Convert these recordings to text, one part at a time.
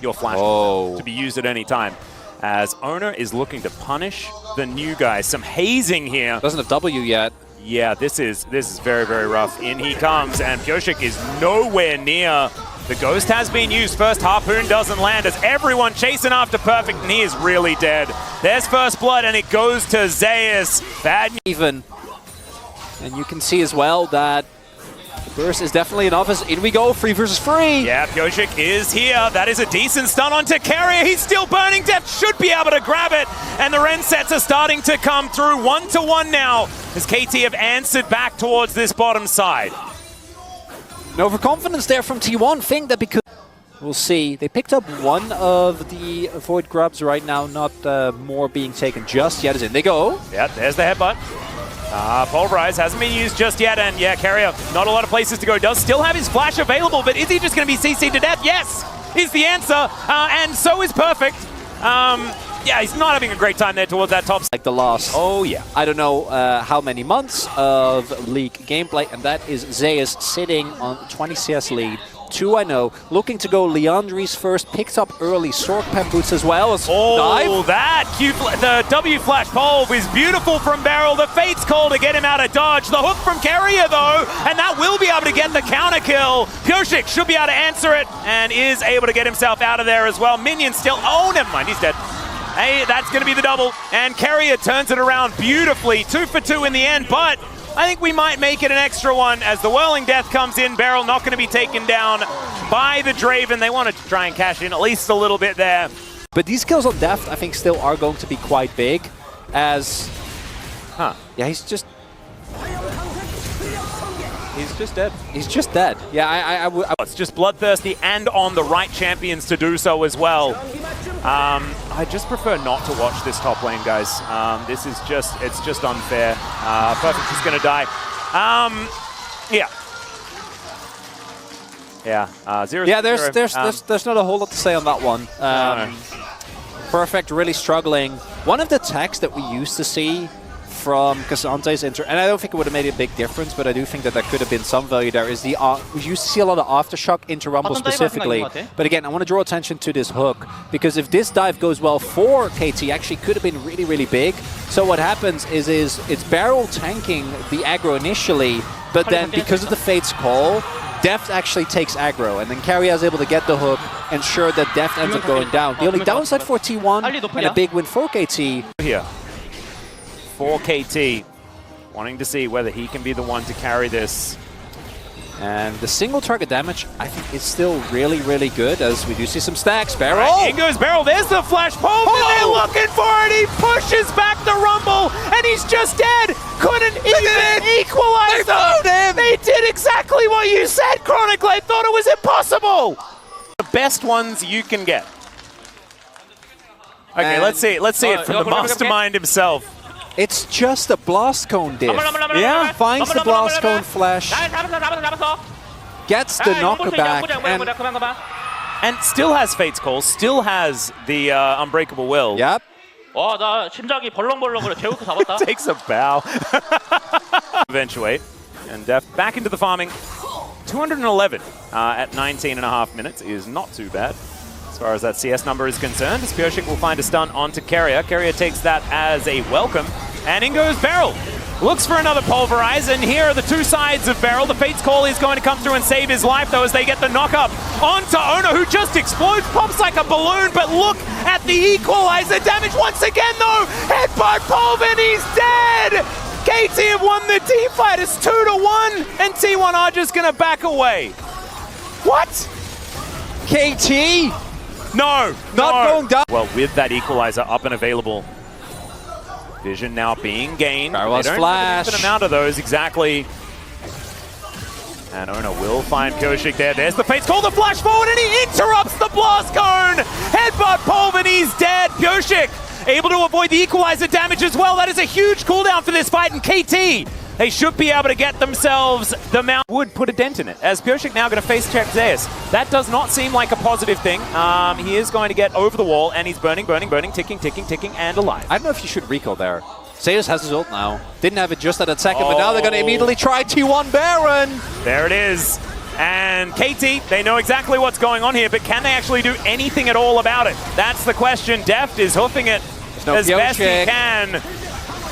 your flash to be used at any time. As Owner is looking to punish the new guy. Some hazing here. Doesn't have W yet. Yeah, this is very, very rough. In he comes, and Pyosik is nowhere near. The Ghost has been used. First Harpoon doesn't land as everyone chasing after Perfect, and he is really dead. There's first blood, and it goes to Zeus. Bad even. And you can see as well that Burst is definitely an office. In we go, 3 versus 3. Yeah, Pyosik is here. That is a decent stun onto Carrier. He's still burning. Deft should be able to grab it. And the Ren sets are starting to come through. 1-1 now as KT have answered back towards this bottom side. An overconfidence there from T1. Think that because... We'll see. They picked up one of the Void Grubs right now. Not more being taken just yet. As in they go. Yeah, there's the headbutt. Pulverize hasn't been used just yet, and yeah, Carrier, not a lot of places to go. Does still have his flash available, but is he just going to be CC'd to death? Yes, is the answer, and so is Perfect. Yeah, he's not having a great time there towards that top. Like the last, oh yeah, I don't know how many months of League gameplay, and that is Zeus sitting on 20 CS lead. 2-0, looking to go Leandri's first, picked up early Sork Pen Boots as well as dive. That the W flash pole is beautiful from Beryl. The Fate's call to get him out of dodge. The hook from Carrier though, and that will be able to get the counter kill. Pyosik should be able to answer it and is able to get himself out of there as well. Minion still, oh never mind, he's dead. Hey, that's going to be the double, and Carrier turns it around beautifully. 2 for 2 in the end, but I think we might make it an extra one as the Whirling Death comes in. Beryl not going to be taken down by the Draven. They want to try and cash in at least a little bit there. But these kills on Deft, I think, still are going to be quite big as... Yeah, he's just dead. He's just dead. Yeah, it's just bloodthirsty and on the right champions to do so as well. I just prefer not to watch this top lane, guys. This is it's just unfair. Perfect is going to die. Yeah. Yeah. 0 yeah, there's not a whole lot to say on that one. Perfect really struggling. One of the techs that we used to see from Cassante's and I don't think it would have made a big difference, but I do think that there could have been some value there, is the we used to see a lot of aftershock into Rumble specifically. But again, I want to draw attention to this hook, because if this dive goes well for KT, actually could have been really, really big. So what happens is it's Beryl tanking the aggro initially, but then because of the Fate's call, Deft actually takes aggro, and then Carrier is able to get the hook, ensure that Deft ends up going down. The only downside for T1 and a big win for KT. Here. For KT, wanting to see whether he can be the one to carry this. And the single target damage, I think, is still really, really good, as we do see some stacks. Beryl! Right, in goes Beryl, there's the flash pole, and they're looking for it! He pushes back the Rumble, and he's just dead! Couldn't even equalize them! They did exactly what you said, Chronicle! I thought it was impossible! The best ones you can get. Okay, let's see it from the mastermind himself. It's just a blast cone diff. Yeah. Finds the blast cone flash, gets the knockback, and still has Fate's call, still has the unbreakable will. Yep. Takes a bow. Eventuate. And Deft back into the farming. 211 at 19.5 minutes is not too bad as far as that CS number is concerned. As Pyosik will find a stun onto Carrier. Carrier takes that as a welcome. And in goes Beryl. Looks for another Pulverize, and here are the two sides of Beryl. The Fate's Call is going to come through and save his life, though, as they get the knock-up onto Owner, who just explodes, pops like a balloon, but look at the equalizer damage once again, though! Headbutt Pulver, and he's dead! KT have won the team fight. It's 2-1, and T1 are just going to back away. What? KT? No, not going down. Well, with that equalizer up and available, vision now being gained. Barrel's flash. An amount of those exactly. And Owner will find Pyosik there. There's the Fate's Call, the flash forward, and he interrupts the blast cone. Headbutt Polvin, he's dead. Pyosik able to avoid the equalizer damage as well. That is a huge cooldown for this fight, and KT, they should be able to get themselves the mount. Would put a dent in it, as Pyosik now going to face check Zeus. That does not seem like a positive thing. He is going to get over the wall, and he's burning, ticking, and alive. I don't know if you should recall there. Zeus has his ult now. Didn't have it just at that second, but now they're going to immediately try T1 Baron. There it is. And KT, they know exactly what's going on here, but can they actually do anything at all about it? That's the question. Deft is hoofing it as best he can.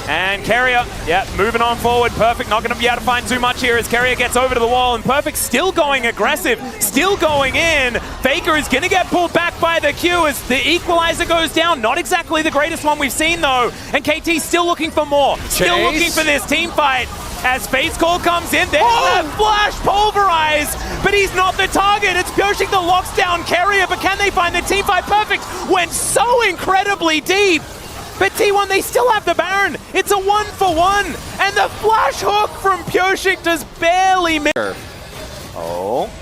And Carrier, yeah, moving on forward. Perfect not going to be able to find too much here as Carrier gets over to the wall. And Perfect still going aggressive, still going in. Faker is going to get pulled back by the Q as the equalizer goes down. Not exactly the greatest one we've seen, though. And KT still looking for more. Still looking for this team fight. As Fate's Call comes in, there's that flash pulverize, but he's not the target. It's Pyoshik that locks down Carrier, but can they find the team fight? Perfect went so incredibly deep. But T1, they still have the Baron. It's a 1-for-1. And the flash hook from Pyoshik does barely miss. Oh,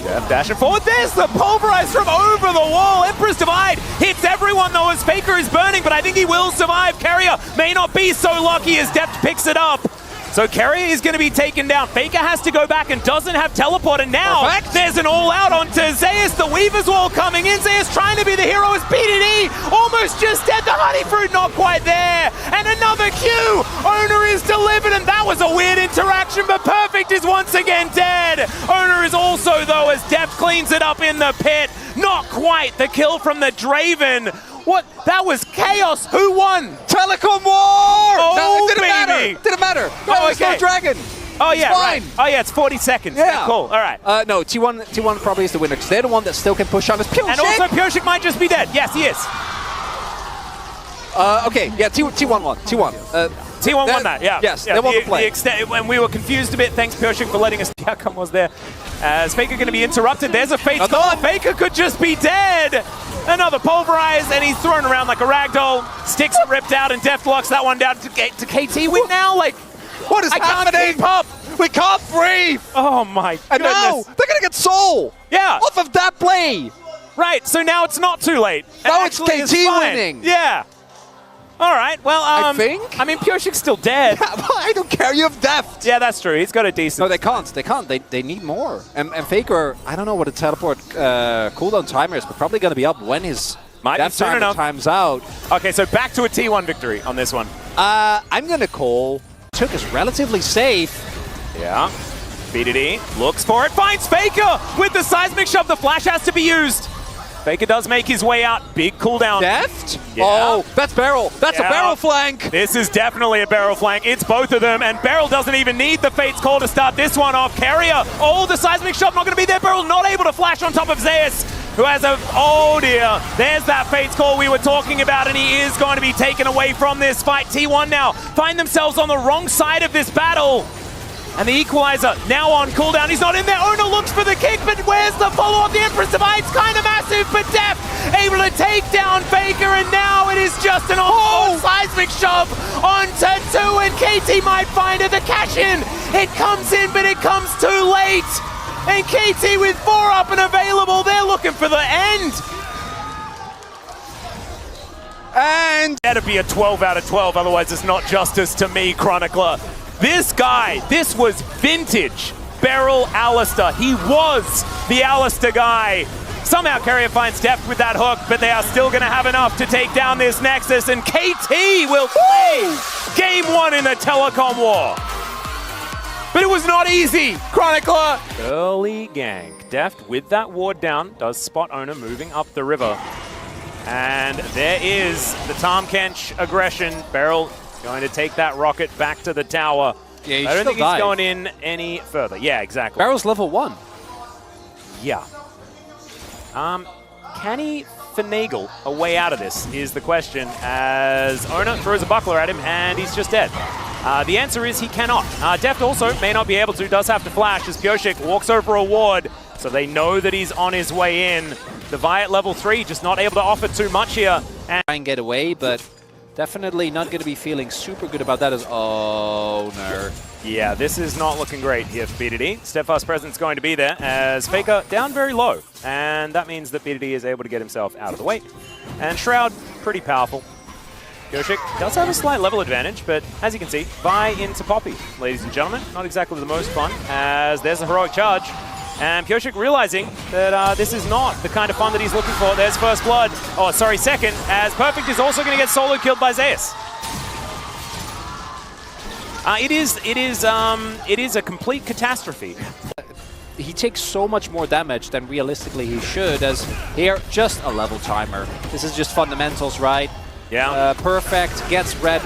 Jeff dashing forward. There's the pulverize from over the wall. Emperor's Divide hits everyone though as Faker is burning, but I think he will survive. Carrier may not be so lucky as Deft picks it up. So Carrier is going to be taken down. Faker has to go back and doesn't have teleport. And now there's an all-out onto Zeus. The Weaver's Wall coming in. Zeus trying to be the hero as BDD almost just dead. The Honey Fruit not quite there. And another Q. Owner is delivered. And that was a weird interaction, but Perfect is once again dead. Owner is also, though, as Deft cleans it up in the pit. Not quite the kill from the Draven. What? That was chaos. Who won? Telecom War! Oh, no, it didn't baby. matter. Didn't matter. No, Oh, it's no dragon. Oh, it's yeah, fine. right. Oh, yeah, it's 40 seconds. Yeah. Cool. All right. No, T1 probably is the winner because they're the one that still can push on. Pyoshik. And also, Pyoshik might just be dead. Yes, he is. Okay, yeah, T1 won. T1. T1 won that, yeah. Yes, yeah, they won the play. When we were confused a bit, thanks Pyoshik for letting us. The outcome was there. As Faker going to be interrupted. There's a Fate's Call. Faker could just be dead. Another pulverize, and he's thrown around like a ragdoll. Sticks are ripped out, and Deft locks that one down to KT win now. Like, what is happening? Can't keep up. We can't breathe. Oh my goodness. And now they're going to get soul. Yeah. Off of that play. Right, so now it's not too late. Now it's KT winning. Yeah. All right, well, I think. I mean, Pyoshik's still dead. I don't care, you have Deft. Yeah, that's true. He's got a decent... No, they can't. They can't. They need more. And Faker, I don't know what a teleport cooldown timer is, but probably going to be up when his Deft time's out. Okay, so back to a T1 victory on this one. I'm going to call... Took is relatively safe. Yeah. BDD looks for it, finds Faker with the seismic shove. The flash has to be used. Faker does make his way out. Big cooldown. Deft? Yeah. Oh, that's Barrel. That's a barrel flank. This is definitely a barrel flank. It's both of them, and Barrel doesn't even need the Fate's Call to start this one off. Carrier, oh, the seismic shove not going to be there. Barrel not able to flash on top of Zeus, who has a, oh dear, there's that Fate's Call we were talking about, and he is going to be taken away from this fight. T1 now find themselves on the wrong side of this battle. And the equalizer now on cooldown. He's not in there. Owner looks for the kick, but where's the follow-up? The Empress Divide's kind of massive, but Deft able to take down Faker, and now it is just an seismic shove onto 2, and KT might find it. The cash in. It comes in, but it comes too late. And KT with 4 up and available. They're looking for the end. And that'd be a 12 out of 12. Otherwise, it's not justice to me, Chronicler. This guy, this was vintage Beryl Alistair. He was the Alistair guy. Somehow Carrier finds Deft with that hook, but they are still going to have enough to take down this Nexus, and KT will play Game 1 in the Telecom War. But it was not easy, Chronicler. Early gank. Deft with that ward down does spot Owner moving up the river. And there is the Tahm Kench aggression. Beryl going to take that rocket back to the tower. Yeah, I don't think he's going in any further. Yeah, exactly. Barrel's level 1. Yeah. Can he finagle a way out of this is the question, as Owner throws a buckler at him and he's just dead. The answer is he cannot. Deft also may not be able to, does have to flash as Pyoshik walks over a ward, so they know that he's on his way in. The Vi at level 3 just not able to offer too much here. And try and get away, but definitely not going to be feeling super good about that as Owner. Yeah, this is not looking great here for BDD. Steadfast Presence going to be there as Faker down very low. And that means that BDD is able to get himself out of the way. And Shroud, pretty powerful. Pyoshik does have a slight level advantage, but as you can see, Vi into Poppy, ladies and gentlemen. Not exactly the most fun, as there's a heroic charge. And Pyoshik realizing that this is not the kind of fun that he's looking for. There's first blood. Oh, sorry, second, as Perfect is also going to get solo killed by Zeus. It is a complete catastrophe. he takes so much more damage than realistically he should, as here, just a level timer. This is just fundamentals, right? Yeah. Perfect, gets read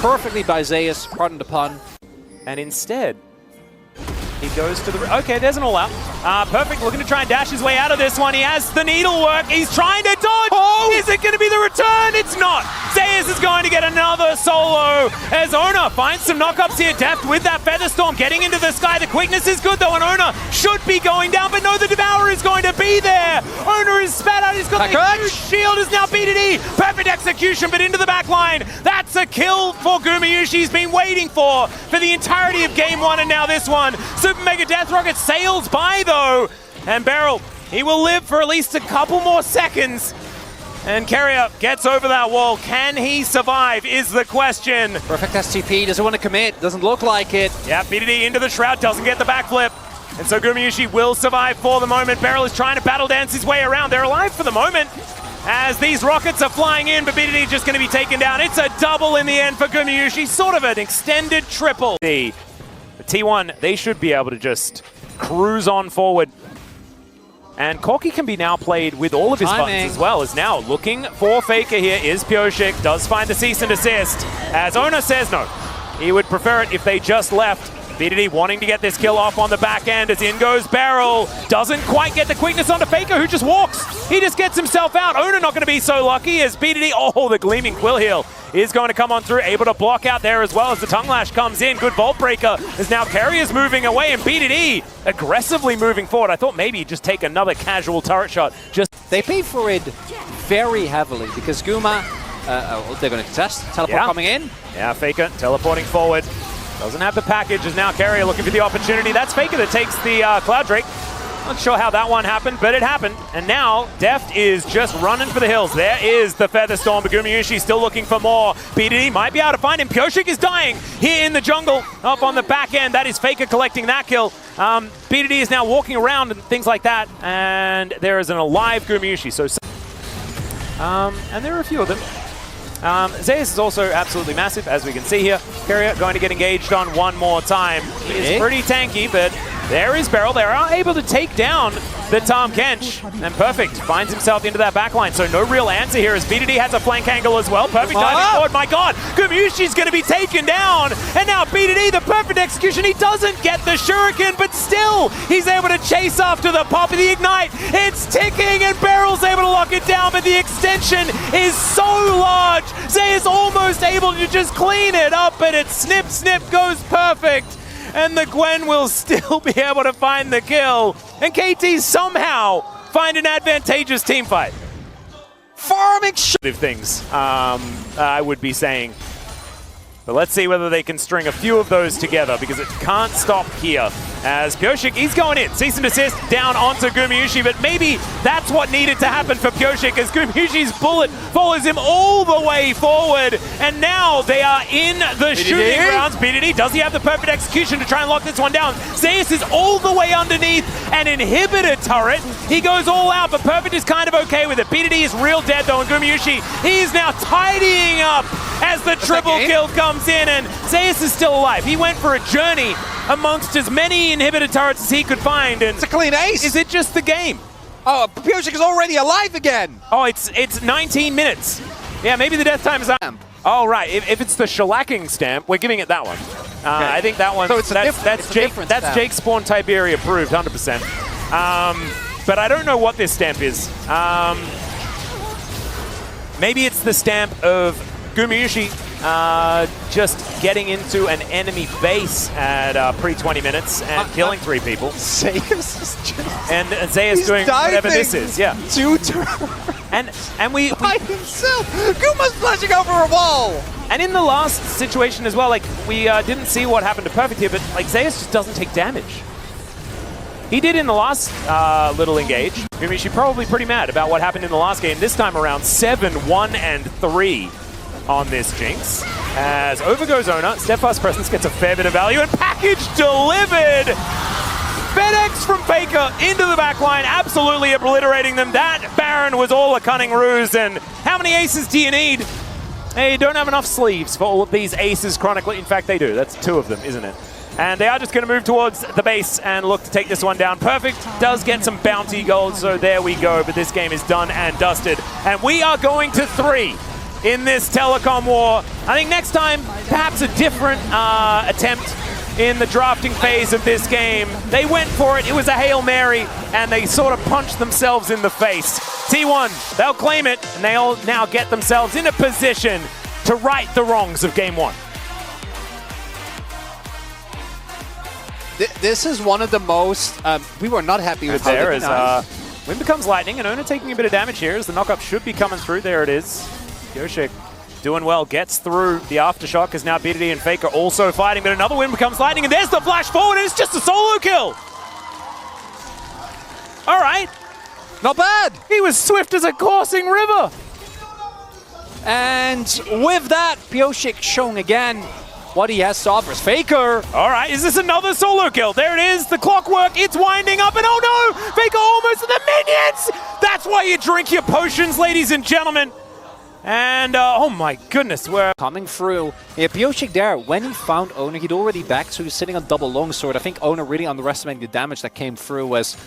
perfectly by Zeus, pardon the pun. And instead, he goes to the... Okay, there's an all-out. Perfect, looking to try and dash his way out of this one. He has the needlework. He's trying to dodge. Oh! Is it going to be the return? It's not. Zeus is going to get another solo as Ona finds some knockups here. Deft with that Featherstorm getting into the sky. The quickness is good, though, and Ona should be going down, but no, the Devourer is going to be there. Ona is spat out. He's got the huge shield. Is now BDD. Perfect execution, but into the back line. That's a kill for Gumayushi. He's been waiting for the entirety of game one, and now this one. Super Mega Death Rocket sails by, though, and Beryl, he will live for at least a couple more seconds. And Carrier gets over that wall. Can he survive is the question. Perfect STP, doesn't want to commit, doesn't look like it. Yeah, BDD into the Shroud, doesn't get the backflip. And so Gumayushi will survive for the moment. Beryl is trying to battle dance his way around. They're alive for the moment as these rockets are flying in, but BDD just going to be taken down. It's a double in the end for Gumayushi, sort of an extended triple. The T1, they should be able to just cruise on forward. And Corki can be now played with all of his buttons as well, as now looking for Faker here is Pyoshik, does find the cease and desist, as Ona says no. He would prefer it if they just left. BDD wanting to get this kill off on the back end as in goes Beryl. Doesn't quite get the quickness onto Faker, who just walks. He just gets himself out. Ona not going to be so lucky as BDD, oh, the Gleaming Quill Heal is going to come on through, able to block out there as well as the Tongue Lash comes in. Good Vault Breaker as now Carrier's moving away and BDD aggressively moving forward. I thought maybe just take another casual turret shot. They pay for it very heavily because Guma, they're going to contest. Teleport coming in. Yeah, Faker teleporting forward. Doesn't have the package, is now Carrier looking for the opportunity. That's Faker that takes the Cloud Drake. Not sure how that one happened, but it happened. And now Deft is just running for the hills. There is the Featherstorm, but Gumayushi still looking for more. BDD might be able to find him. Pyoshik is dying here in the jungle, up on the back end. That is Faker collecting that kill. BDD is now walking around and things like that. And there is an alive Gumayushi. And there are a few of them. Zeus is also absolutely massive, as we can see here. Carrier going to get engaged on one more time. He is pretty tanky, but there is Beryl. They are able to take down the Tahm Kench. And Perfect finds himself into that backline, so no real answer here as BDD has a flank angle as well. Perfect diving forward. My God, Gumayushi's going to be taken down. And now BDD, the perfect execution. He doesn't get the Shuriken, but still, he's able to chase after the pop of the Ignite. It's ticking, and Beryl's able to lock it down, but the extension is so large. Zay is almost able to just clean it up, but it snip goes Perfect. And the Gwen will still be able to find the kill. And KT somehow find an advantageous team fight. Farming things, I would be saying. But let's see whether they can string a few of those together, because it can't stop here. As Pyoshik, he's going in. Cease and desist down onto Gumayushi, but maybe that's what needed to happen for Pyoshik, as Gumayushi's bullet follows him all the way forward. And now they are in the shooting rounds. BDD, does he have the perfect execution to try and lock this one down? Zeus is all the way underneath an inhibitor turret. He goes all out, but Perfect is kind of okay with it. BDD is real dead though, and Gumayushi, he's now tidying up as the triple kill comes in, and Zeus is still alive. He went for a journey amongst as many inhibitor turrets as he could find, and it's a clean ace. Is it just the game? Oh, Pyoshik is already alive again. Oh, it's 19 minutes. Yeah, maybe the death time is up. Oh, right. If it's the shellacking stamp, we're giving it that one. I think that one. So that's Jake Spawn Tiberia approved, 100%. But I don't know what this stamp is. Maybe it's the stamp of Gumayushi just getting into an enemy base at pre-20 minutes and killing 3 people. Zeus is just... And Zeus doing whatever this is, yeah. 2 turns. And we by himself! Guma's flashing over a wall! And in the last situation as well, like, we didn't see what happened to Perfect here, but like Zeus just doesn't take damage. He did in the last little engage. Gumayushi probably pretty mad about what happened in the last game. This time around, 7-1-3 on this Jinx. As over goes Ona, Steadfast Presence gets a fair bit of value, and package delivered! FedEx from Faker into the backline, absolutely obliterating them. That Baron was all a cunning ruse, and how many aces do you need? Hey, you don't have enough sleeves for all of these aces chronically. In fact, they do. That's 2 of them, isn't it? And they are just going to move towards the base and look to take this one down. Perfect does get some bounty gold, so there we go. But this game is done and dusted. And we are going to 3 in this telecom war. I think next time, perhaps a different attempt in the drafting phase of this game. They went for it. It was a Hail Mary, and they sort of punched themselves in the face. T1, they'll claim it, and they'll now get themselves in a position to right the wrongs of Game 1. This is one of the most... we were not happy with how there they is Wind becomes lightning, and Ona taking a bit of damage here as the knockup should be coming through. There it is. Yoshik doing well, gets through the aftershock as now BDD and Faker also fighting, but another Wind becomes lightning, and there's the flash forward, and it's just a solo kill. All right. Not bad. He was swift as a coursing river. And with that, Pioshik showing again what he has to offer. Faker. All right, is this another solo kill? There it is, the clockwork, it's winding up, and oh no, Faker almost to the minions! That's why you drink your potions, ladies and gentlemen. And, oh my goodness, we're coming through. Yeah, Pioshik there, when he found Ona, he'd already back, so he was sitting on double longsword. I think Ona really underestimating the damage that came through as...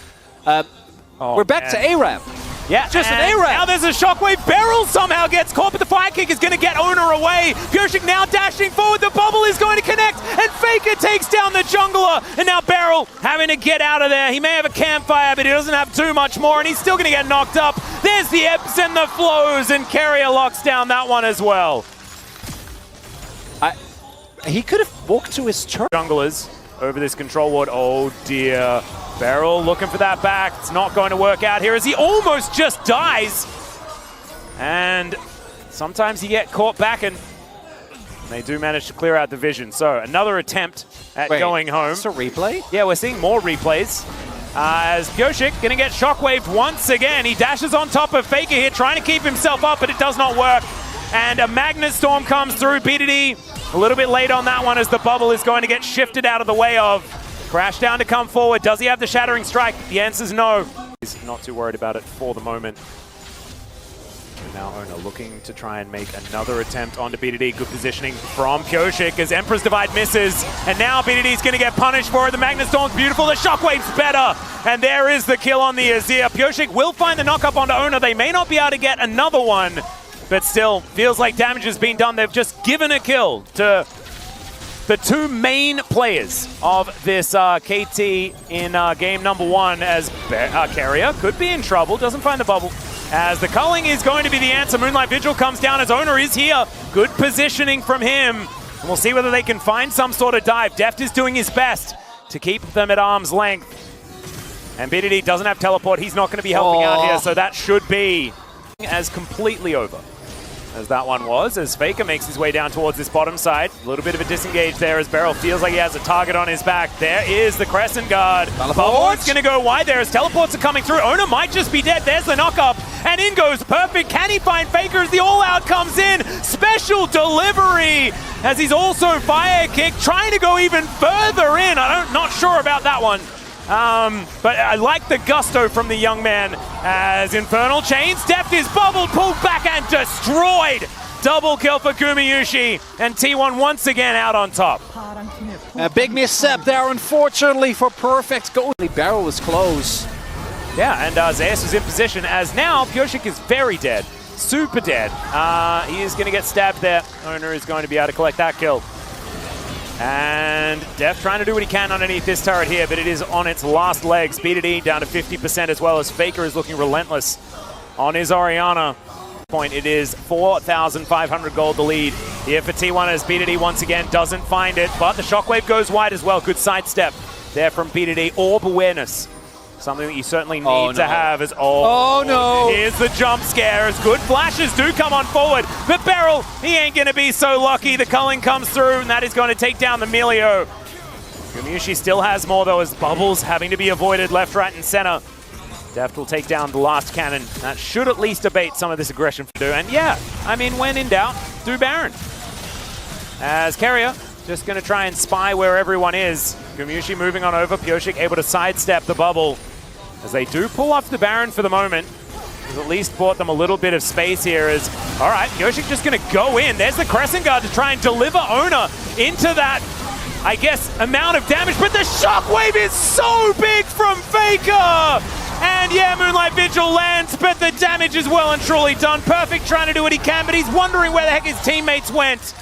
we're back to A-Ramp. Yeah, just an A-Ramp. Now there's a shockwave. Beryl somehow gets caught, but the fire kick is going to get Ona away. Pioshik now dashing forward. The bubble is going to connect, and Faker takes down the jungler. And now Beryl having to get out of there. He may have a campfire, but he doesn't have too much more, and he's still going to get knocked up. There's the ebbs and the flows, and Carrier locks down that one as well. He could have walked to his turn. Junglers over this control ward. Oh dear. Beryl looking for that back. It's not going to work out here as he almost just dies. And sometimes you get caught back, and they do manage to clear out the vision. So another attempt at going home. Is this a replay? Yeah, we're seeing more replays. As Pioshik going to get shockwaved once again. He dashes on top of Faker here, trying to keep himself up, but it does not work. And a Magnet Storm comes through. BDD a little bit late on that one as the bubble is going to get shifted out of the way of. Crash down to come forward. Does he have the Shattering Strike? The answer's no. He's not too worried about it for the moment. And now Ona looking to try and make another attempt onto BDD. Good positioning from Pioshik as Emperor's Divide misses. And now BDD's going to get punished for it. The Magnet Storm's beautiful. The Shockwave's better. And there is the kill on the Azir. Pioshik will find the knock-up onto Ona. They may not be able to get another one, but still feels like damage has been done. They've just given a kill to the two main players of this KT in game number 1 as Carrier could be in trouble, doesn't find the bubble. As the culling is going to be the answer. Moonlight Vigil comes down as Ona is here. Good positioning from him. And we'll see whether they can find some sort of dive. Deft is doing his best to keep them at arm's length. And BDD doesn't have teleport. He's not going to be helping out here, so that should be as completely over as that one was, as Faker makes his way down towards this bottom side. A little bit of a disengage there as Beryl feels like he has a target on his back. There is the Crescent Guard. Bubble's going to go wide there as teleports are coming through. Ona might just be dead. There's the knock-up, and in goes Perfect. Can he find Faker as the all-out comes in? Special delivery as he's also fire kick, trying to go even further in. I'm not sure about that one. But I like the gusto from the young man as Infernal Chains. Deft is bubbled, pulled back and destroyed. Double kill for Gumayusi, and T1 once again out on top. A big misstep there, unfortunately, for Perfect. Beryl was close. Yeah, and Zeus is in position as now Pioshik is very dead. Super dead. He is going to get stabbed there. Owner is going to be able to collect that kill. And Deft trying to do what he can underneath this turret here, but it is on its last legs. BDD down to 50% as well as Faker is looking relentless on his Orianna. Point, it is 4,500 gold the lead here for T1 as BDD once again doesn't find it, but the Shockwave goes wide as well. Good sidestep there from BDD. Orb awareness. Something that you certainly need to have is, oh no! Here's the jump scare as good flashes do come on forward. But Beryl, he ain't going to be so lucky. The culling comes through, and that is going to take down the Melio. Gumayusi still has more, though, as Bubbles having to be avoided left, right, and center. Deft will take down the last cannon. That should at least abate some of this aggression for Do. And yeah, I mean, when in doubt, do Baron. As Carrier just going to try and spy where everyone is. Gumayusi moving on over. Pioshik able to sidestep the bubble. As they do pull off the Baron for the moment. Has at least bought them a little bit of space here as, all right, Pioshik just going to go in. There's the Crescent Guard to try and deliver Ona into that I guess, amount of damage, but the shockwave is so big from Faker! And yeah, Moonlight Vigil lands, but the damage is well and truly done. Perfect trying to do what he can, but he's wondering where the heck his teammates went.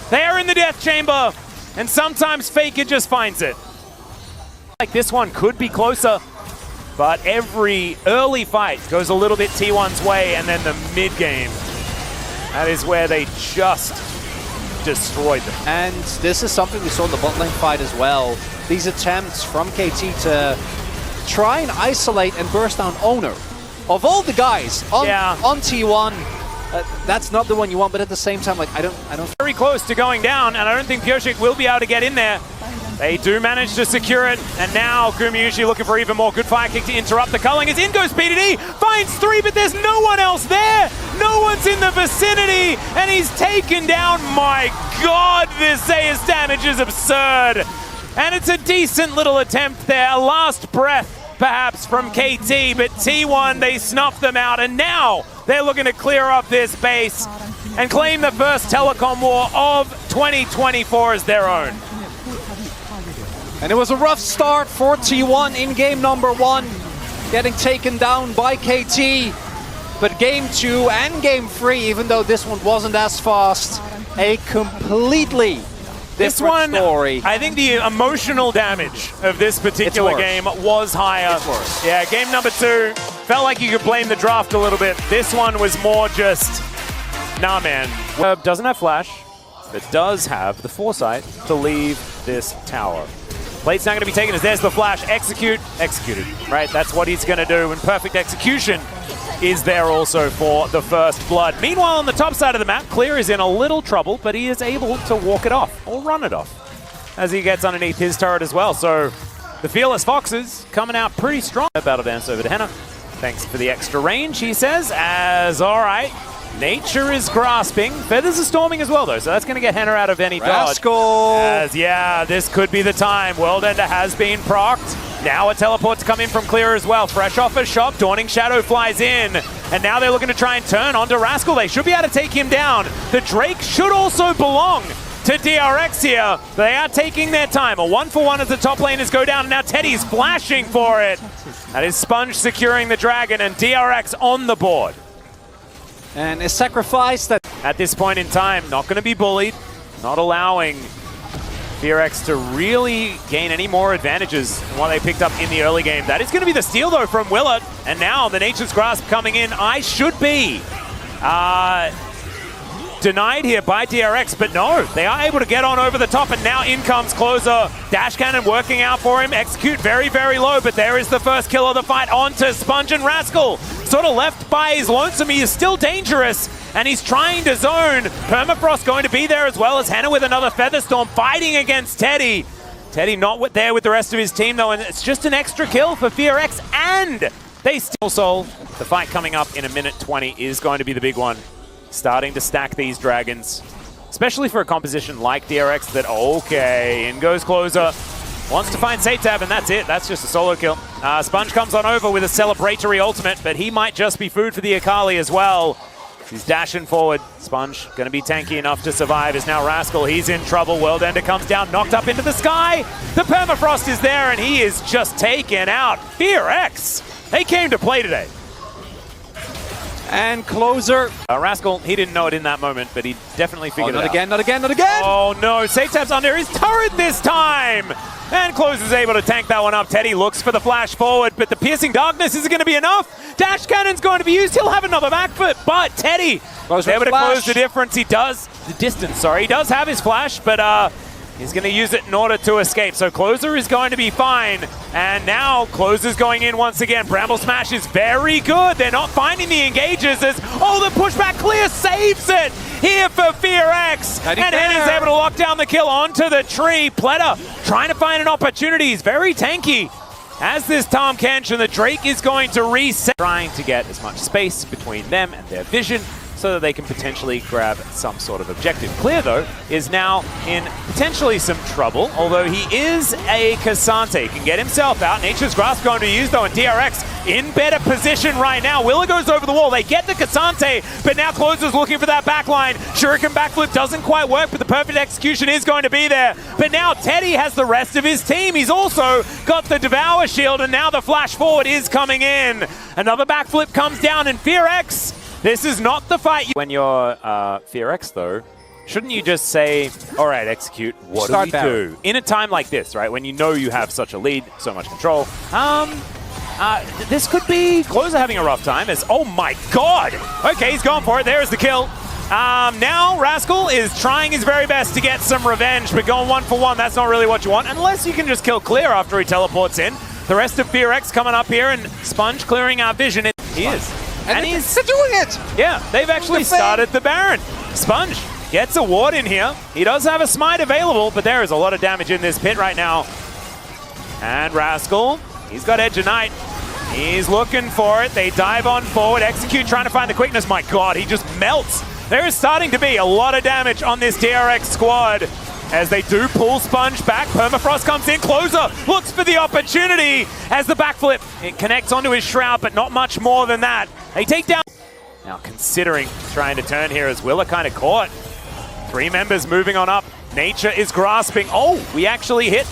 They are in the death chamber, and sometimes Faker just finds it. Like this one could be closer, but every early fight goes a little bit T1's way, and then the mid game, that is where they just destroyed them. And this is something we saw in the bot lane fight as well. These attempts from KT to try and isolate and burst down Owner. Of all the guys on T1, that's not the one you want, but at the same time, like I don't. Very close to going down, and I don't think Pyosik will be able to get in there. They do manage to secure it, and now Gumayusi looking for even more. Good fire kick to interrupt the culling as in goes PDD, finds 3, but there's no one else there. No one's in the vicinity, and he's taken down. My God, this Zeus damage is absurd. And it's a decent little attempt there, a last breath perhaps from KT, but T1, they snuffed them out, and now they're looking to clear up this base and claim the first telecom war of 2024 as their own. And it was a rough start for T1 in game number 1, getting taken down by KT. But game 2 and game 3, even though this one wasn't as fast, a completely different story. I think the emotional damage of this particular game was higher. It's worse. Yeah, game number 2 felt like you could blame the draft a little bit. This one was more just, nah man. Doesn't have flash, but does have the foresight to leave this tower. Plate's not going to be taken as there's the flash. Executed, right? That's what he's going to do, and perfect execution is there also for the first blood. Meanwhile, on the top side of the map, Clear is in a little trouble, but he is able to walk it off, or run it off, as he gets underneath his turret as well. So the Fearless Foxes coming out pretty strong. Battle dance over to Henna. Thanks for the extra range, he says, as all right. Nature is grasping. Feathers are storming as well, though, so that's going to get Henna out of any dodge. As, yeah, this could be the time. World Ender has been procced. Now a teleport to come in from Clear as well. Fresh off a shop, Dawning Shadow flies in. And now they're looking to try and turn onto Rascal. They should be able to take him down. The Drake should also belong to DRX here. They are taking their time. A 1-for-1 as the top laners go down, and now Teddy's flashing for it. That is Sponge securing the dragon, and DRX on the board. And a sacrifice that at this point in time, not going to be bullied, not allowing FearX to really gain any more advantages than what they picked up in the early game. That is going to be the steal, though, from Willett. And now the Nature's Grasp coming in. I should be denied here by DRX, but no, they are able to get on over the top, and now in comes Closer. Dash Cannon working out for him. Execute very, very low, but there is the first kill of the fight onto Sponge, and Rascal sort of left by his lonesome. He is still dangerous, and he's trying to zone. Permafrost going to be there as well as Henna with another Featherstorm fighting against Teddy. Teddy not there with the rest of his team, though, and it's just an extra kill for FearX, and they still soul. The fight coming up in a minute 20 is going to be the big one. Starting to stack these dragons, especially for a composition like DRX that, okay, in goes Closer. Wants to find Satab, and that's it. That's just a solo kill. Sponge comes on over with a celebratory ultimate, but he might just be food for the Akali as well. He's dashing forward. Sponge going to be tanky enough to survive. Is now Rascal. He's in trouble. World Ender comes down, knocked up into the sky. The Permafrost is there, and he is just taken out. FearX, they came to play today. And Closer. Rascal, he didn't know it in that moment, but he definitely figured it out. Not again, not again, not again! Oh no, Satab's under his turret this time! And Closer's able to tank that one up. Teddy looks for the flash forward, but the Piercing Darkness isn't going to be enough. Dash Cannon's going to be used. He'll have another back foot, but Teddy is able to close the difference. He does, the distance, sorry. He does have his flash, but he's going to use it in order to escape. So Closer is going to be fine. And now Closer's going in once again. Bramble Smash is very good. They're not finding the engages as, oh, the pushback Clear saves it here for FearX. And Henna's able to lock down the kill onto the tree. Pleta trying to find an opportunity. He's very tanky. As this Tahm Kench, and the Drake is going to reset. Trying to get as much space between them and their vision so that they can potentially grab some sort of objective. Clear, though, is now in potentially some trouble, although he is a Cassante. He can get himself out. Nature's Grasp going to be used, though, and DRX in better position right now. Willa goes over the wall. They get the Cassante, but now Closer's looking for that backline. Shuriken backflip doesn't quite work, but the perfect execution is going to be there. But now Teddy has the rest of his team. He's also got the Devour shield, and now the flash forward is coming in. Another backflip comes down, and FearX, this is not the fight. When you're FearX, though, shouldn't you just say, all right, execute, what do we do? In a time like this, right, when you know you have such a lead, so much control, this could be Closer having a rough time as, oh my god! Okay, he's going for it, there's the kill. Now Rascal is trying his very best to get some revenge, but going 1-for-1, that's not really what you want, unless you can just kill Clear after he teleports in. The rest of FearX coming up here, and Sponge clearing our vision. He is. And he's doing it! Yeah, they've actually started the Baron. Sponge gets a ward in here. He does have a smite available, but there is a lot of damage in this pit right now. And Rascal, he's got Edge of Night. He's looking for it. They dive on forward. Execute trying to find the quickness. My god, he just melts. There is starting to be a lot of damage on this DRX squad as they do pull Sponge back. Permafrost comes in. Closer looks for the opportunity as the backflip. It connects onto his shroud, but not much more than that. They take down. Now considering trying to turn here as Willa kind of caught. 3 members moving on up. Nature is grasping. Oh, we actually hit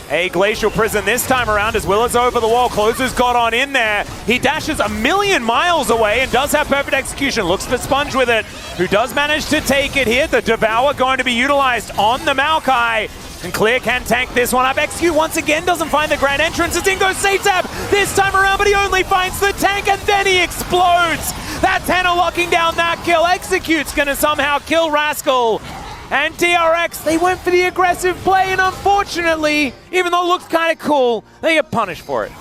a Glacial Prison this time around as Willa's over the wall. Closer's got on in there. He dashes a million miles away and does have perfect execution. Looks for Sponge with it, who does manage to take it here. The Devour going to be utilized on the Maokai. And Clear can tank this one up. Execute once again doesn't find the grand entrance. It's in goes Satab this time around, but he only finds the tank and then he explodes. That's Henna locking down that kill. Execute's gonna somehow kill Rascal. And DRX, they went for the aggressive play, and unfortunately, even though it looks kind of cool, they get punished for it.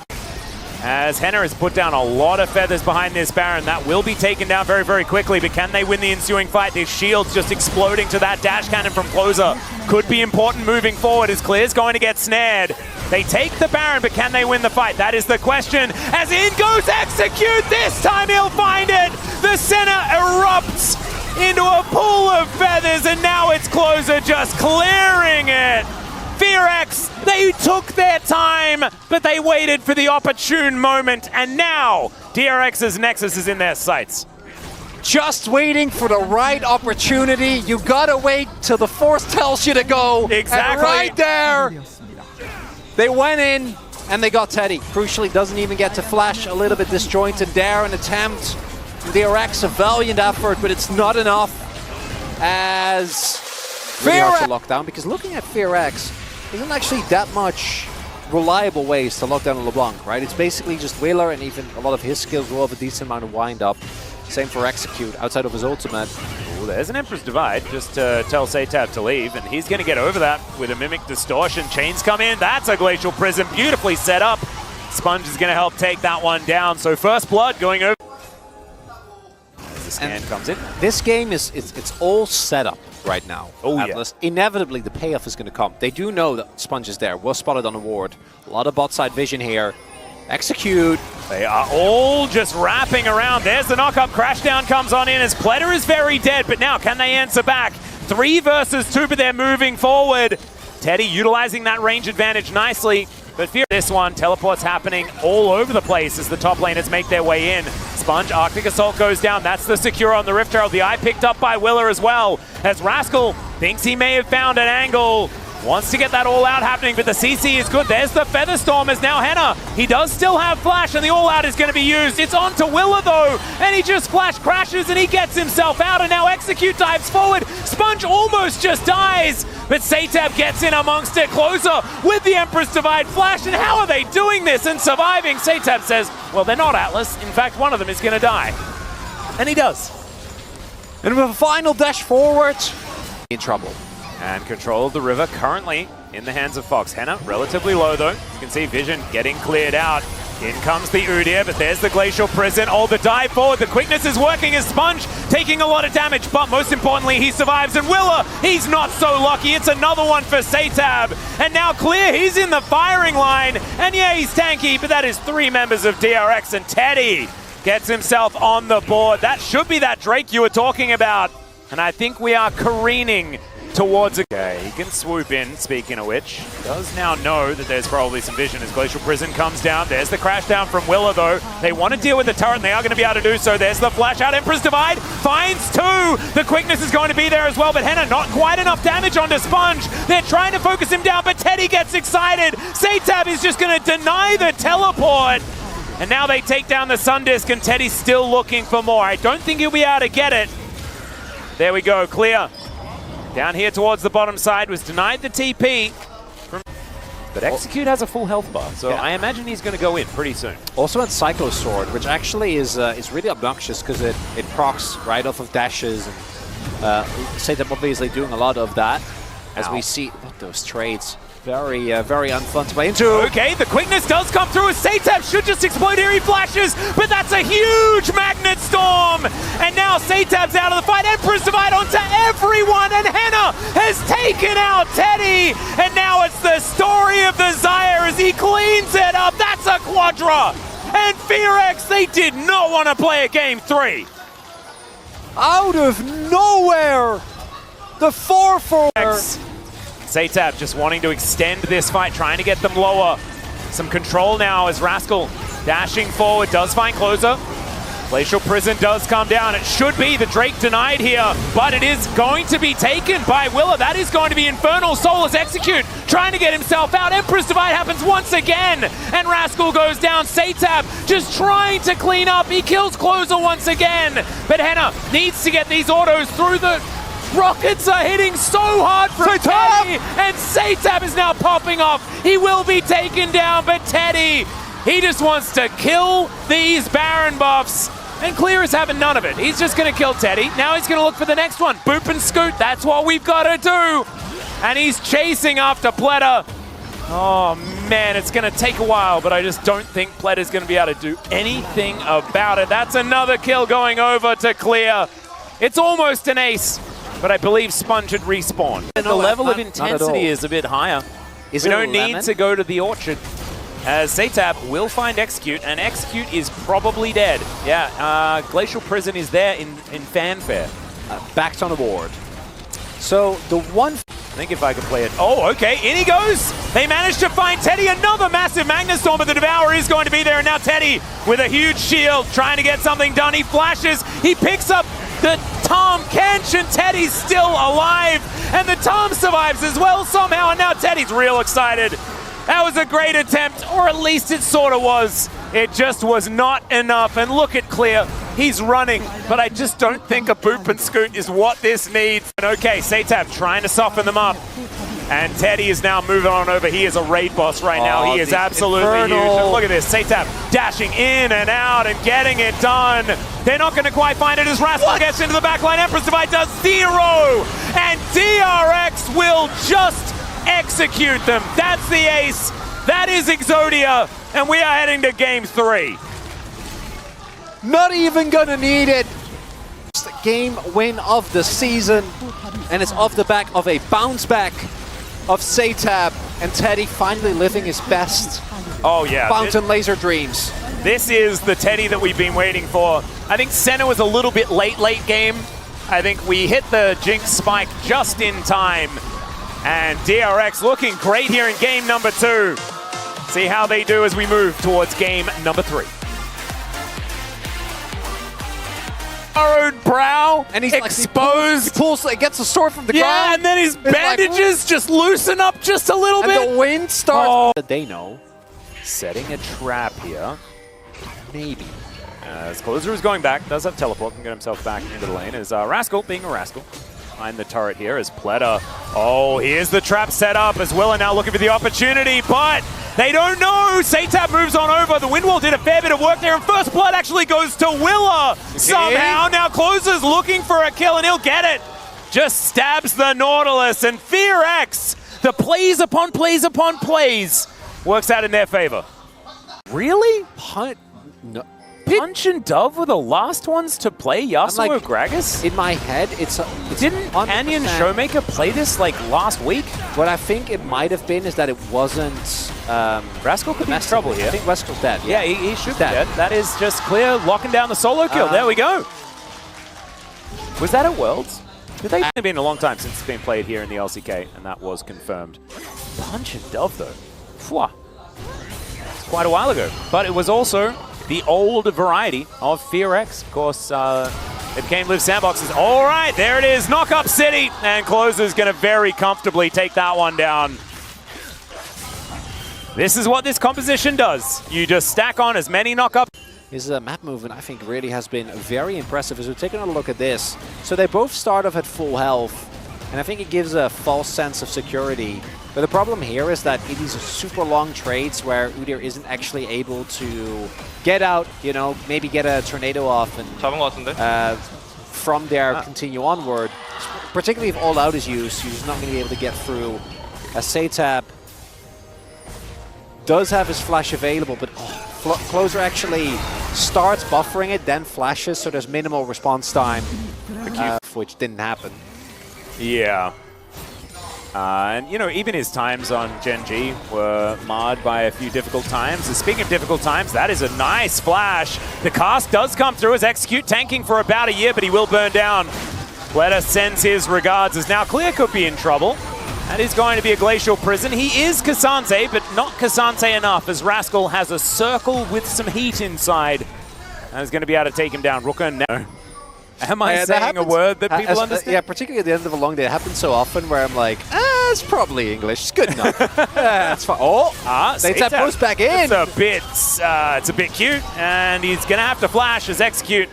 As Henna has put down a lot of feathers behind this Baron, that will be taken down very, very quickly, but can they win the ensuing fight? Their shields just exploding to that dash cannon from Closer. Could be important moving forward as Clear's going to get snared. They take the Baron, but can they win the fight? That is the question. As in goes Execute, this time he'll find it! The center erupts into a pool of feathers, and now it's Closer just clearing it. FearX, they took their time, but they waited for the opportune moment, and now DRX's Nexus is in their sights. Just waiting for the right opportunity. You gotta wait till the Force tells you to go. Exactly. And right there, they went in and they got Teddy. Crucially, doesn't even get to flash. A little bit disjointed there, an attempt. DRX, a valiant effort, but it's not enough. As FearX locked down, because looking at FearX, isn't actually that much reliable ways to lock down a LeBlanc, right? It's basically just Wheeler, and even a lot of his skills will have a decent amount of wind-up. Same for Execute, outside of his ultimate. Ooh, there's an Emperor's Divide, just to tell Satab to leave, and he's going to get over that with a Mimic Distortion. Chains come in, that's a Glacial Prison, beautifully set up. Sponge is going to help take that one down, so first blood going over. As the scan comes in. This game is it's all set up right now. Oh, Atlas. Yeah. Inevitably, the payoff is going to come. They do know that Sponge is there. Was spotted on the ward. A lot of bot side vision here. Execute. They are all just wrapping around. There's the knock-up. Crashdown comes on in as Pletter is very dead, but now can they answer back? 3 versus 2, but they're moving forward. Teddy utilizing that range advantage nicely, but fear this one. Teleports happening all over the place as the top laners make their way in. Sponge, Arctic Assault goes down. That's the secure on the Rift Herald. The eye picked up by Willer as well, as Rascal thinks he may have found an angle. Wants to get that all-out happening, but the CC is good. There's the Featherstorm as now Henna. He does still have Flash, and the all-out is going to be used. It's on to Willa, though, and he just Flash crashes, and he gets himself out, and now Execute dives forward. Sponge almost just dies, but Satab gets in amongst it. Closer with the Emperor's Divide Flash, and how are they doing this and surviving? Satab says, well, they're not Atlas. In fact, one of them is going to die. And he does. And with a final dash forward, in trouble. And control of the river currently in the hands of Fox. Henna relatively low though. You can see Vision getting cleared out. In comes the Udyr, but there's the Glacial Prison. Oh, the dive forward. The quickness is working as Sponge taking a lot of damage, but most importantly, he survives. And Willa, he's not so lucky. It's another one for Satab. And now Clear, he's in the firing line. And yeah, he's tanky, but that is 3 members of DRX and Teddy. gets himself on the board. That should be that Drake you were talking about. And I think we are careening towards a... Okay, he can swoop in, speaking of which. Does now know that there's probably some vision as Glacial Prison comes down. There's the crash down from Willa, though. They want to deal with the turret, and they are going to be able to do so. There's the flash out. Emperor's Divide finds two. The quickness is going to be there as well, but Henna not quite enough damage onto Sponge. They're trying to focus him down, but Teddy gets excited. Satab is just going to deny the teleport. And now they take down the Sun Disc, and Teddy's still looking for more. I don't think he'll be able to get it. There we go, clear. Down here towards the bottom side, was denied the TP. But Execute has a full health bar, so I imagine he's going to go in pretty soon. Also had Psycho Sword, which actually is really obnoxious because it procs right off of dashes. And Satab obviously doing a lot of that. As we see those trades. Very unfun to play into. Okay, the quickness does come through as Satab should just explode here. He flashes, but that's a huge Magnet Storm. And now Satab's out of the fight. Emperor's Divide onto everyone, and Henna has taken out Teddy. And now it's the story of the Zyre as he cleans it up. That's a Quadra. And Fearex, they did not want to play a game 3. Out of nowhere, the 4-4. Satab just wanting to extend this fight, trying to get them lower. Some control now as Rascal dashing forward, does find closer. Glacial Prison does come down. It should be the Drake denied here, but it is going to be taken by Willa. That is going to be Infernal Soulless Execute, trying to get himself out. Emperor's Divide happens once again, and Rascal goes down. Satab just trying to clean up. He kills Closer once again, but Henna needs to get these autos through the... Rockets are hitting so hard from Teddy, and Satab is now popping off. He will be taken down, but Teddy, he just wants to kill these Baron buffs. And Clear is having none of it. He's just going to kill Teddy. Now he's going to look for the next one. Boop and scoot, that's what we've got to do. And he's chasing after Pleta. Oh man, it's going to take a while, but I just don't think Pleta's going to be able to do anything about it. That's another kill going over to Clear. It's almost an ace. But I believe Sponge had respawned. The level of intensity is a bit higher. We don't need to go to the Orchard, as Satab will find Execute, and Execute is probably dead. Yeah, Glacial Prison is there in fanfare. Backed on the board. So the one... I think if I could play it... Oh, okay, in he goes! They managed to find Teddy, another massive Magnet Storm, but the Devourer is going to be there, and now Teddy with a huge shield, trying to get something done. He flashes, he picks up the Tom Kench, and Teddy's still alive, and the Tom survives as well somehow, and now Teddy's real excited. That was a great attempt, or at least it sort of was. It just was not enough, and look at Clear. He's running, but I just don't think a boop and scoot is what this needs. And okay, Satab trying to soften them up. And Teddy is now moving on over. He is a raid boss right now. He is absolutely huge. And look at this, Satab dashing in and out and getting it done. They're not going to quite find it as Rascal gets into the backline. Empress Divide does 0. And DRX will just execute them. That's the ace. That is Exodia. And we are heading to game 3. Not even gonna need it. Game win of the season, and it's off the back of a bounce back of Satab, and Teddy finally living his best. Oh yeah, Fountain Laser dreams. This is the Teddy that we've been waiting for. I think Senna was a little bit late game. I think we hit the Jinx spike just in time, and DRX looking great here in game number 2. See how they do as we move towards game number 3. Furrowed brow, and he's exposed. Like, he pulls, he gets a sword from the ground. Yeah, and then his bandages just loosen up just a little bit. And the wind starts. They know. Setting a trap here. Maybe. As Closer is going back, does have teleport, can get himself back into the lane. As Rascal, being a Rascal, behind the turret here is Pleta. Oh, here's the trap set up as Willa now looking for the opportunity, but they don't know. Satab moves on over. The Windwall did a fair bit of work there, and first blood actually goes to Willa somehow. Now Closer's looking for a kill, and he'll get it. Just stabs the Nautilus, and Fearex, the plays upon plays upon plays, works out in their favor. Really? No. Punch and Dove were the last ones to play Yasuo Gragas? In my head, Didn't Canyon Showmaker play this like last week? What I think it might have been is that it wasn't Rascal could be in trouble here. I think Rascal's dead. Yeah, he should be dead. That is just clear, locking down the solo kill. There we go. Was that at Worlds? It's been a long time since it's been played here in the LCK, and that was confirmed. Punch and Dove, though. Phew. It's quite a while ago. But it was also the old variety of FearX. Of course, it became Live Sandboxes. All right, there it is. Knock Up City. And Closer's going to very comfortably take that one down. This is what this composition does. You just stack on as many knock-up. His map movement, I think, really has been very impressive as we're taking a look at this. So they both start off at full health, and I think it gives a false sense of security. But the problem here is that it is super long trades where Udyr isn't actually able to get out, you know, maybe get a tornado off and from there continue onward. Particularly if all out is used, you're just not going to be able to get through. As Satab does have his flash available, but Closer actually starts buffering it, then flashes, so there's minimal response time, which didn't happen. Yeah. And, you know, even his times on Gen G were marred by a few difficult times. And speaking of difficult times, that is a nice flash. The cast does come through as Execute tanking for about a year, but he will burn down. Let us sends his regards as now Clear could be in trouble. That is going to be a Glacial Prison. He is Cassante, but not Cassante enough, as Rascal has a circle with some heat inside. And is going to be able to take him down. Rooker, no. Am I saying a word that people understand? Yeah, particularly at the end of a long day. It happens so often where I'm like, it's probably English. It's good enough. That's fine. Oh, Satab goes back in. It's a bit cute, and he's going to have to flash as Execute.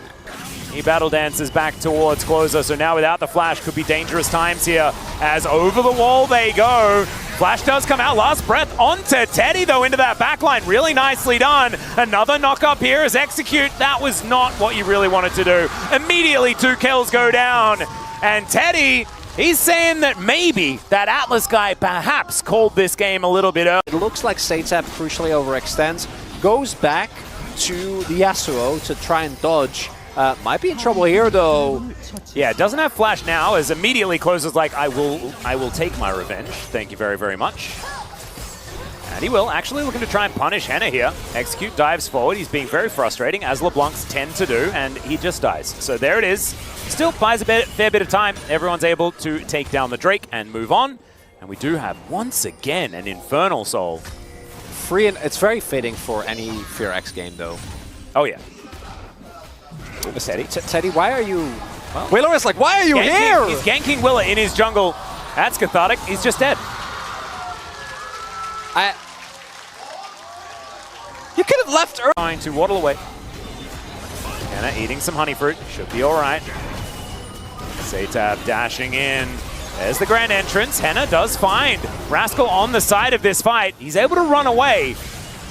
He battle dances back towards Closer, so now without the flash could be dangerous times here as over the wall they go. Flash does come out, last breath onto Teddy though into that backline. Really nicely done. Another knock up here as Execute. That was not what you really wanted to do. Immediately 2 kills go down. And Teddy, he's saying that maybe that Atlas guy perhaps called this game a little bit early. It looks like Satab crucially overextends, goes back to the Yasuo to try and dodge. Might be in trouble here, though. Yeah, doesn't have flash now, as immediately Closer's like, I will take my revenge. Thank you very, very much. And he will, actually looking to try and punish Henna here. Execute dives forward. He's being very frustrating, as LeBlancs tend to do, and he just dies. So there it is. Still buys a fair bit of time. Everyone's able to take down the Drake and move on. And we do have, once again, an Infernal Soul. It's very fitting for any FearX game, though. Oh, yeah. Teddy, Teddy, why are you... Well, Willer is like, why are you here? He's ganking Willa in his jungle. That's cathartic. He's just dead. You could have left early. Trying to waddle away. Henna eating some honey fruit. Should be all right. Satab dashing in. There's the grand entrance. Henna does find Rascal on the side of this fight. He's able to run away.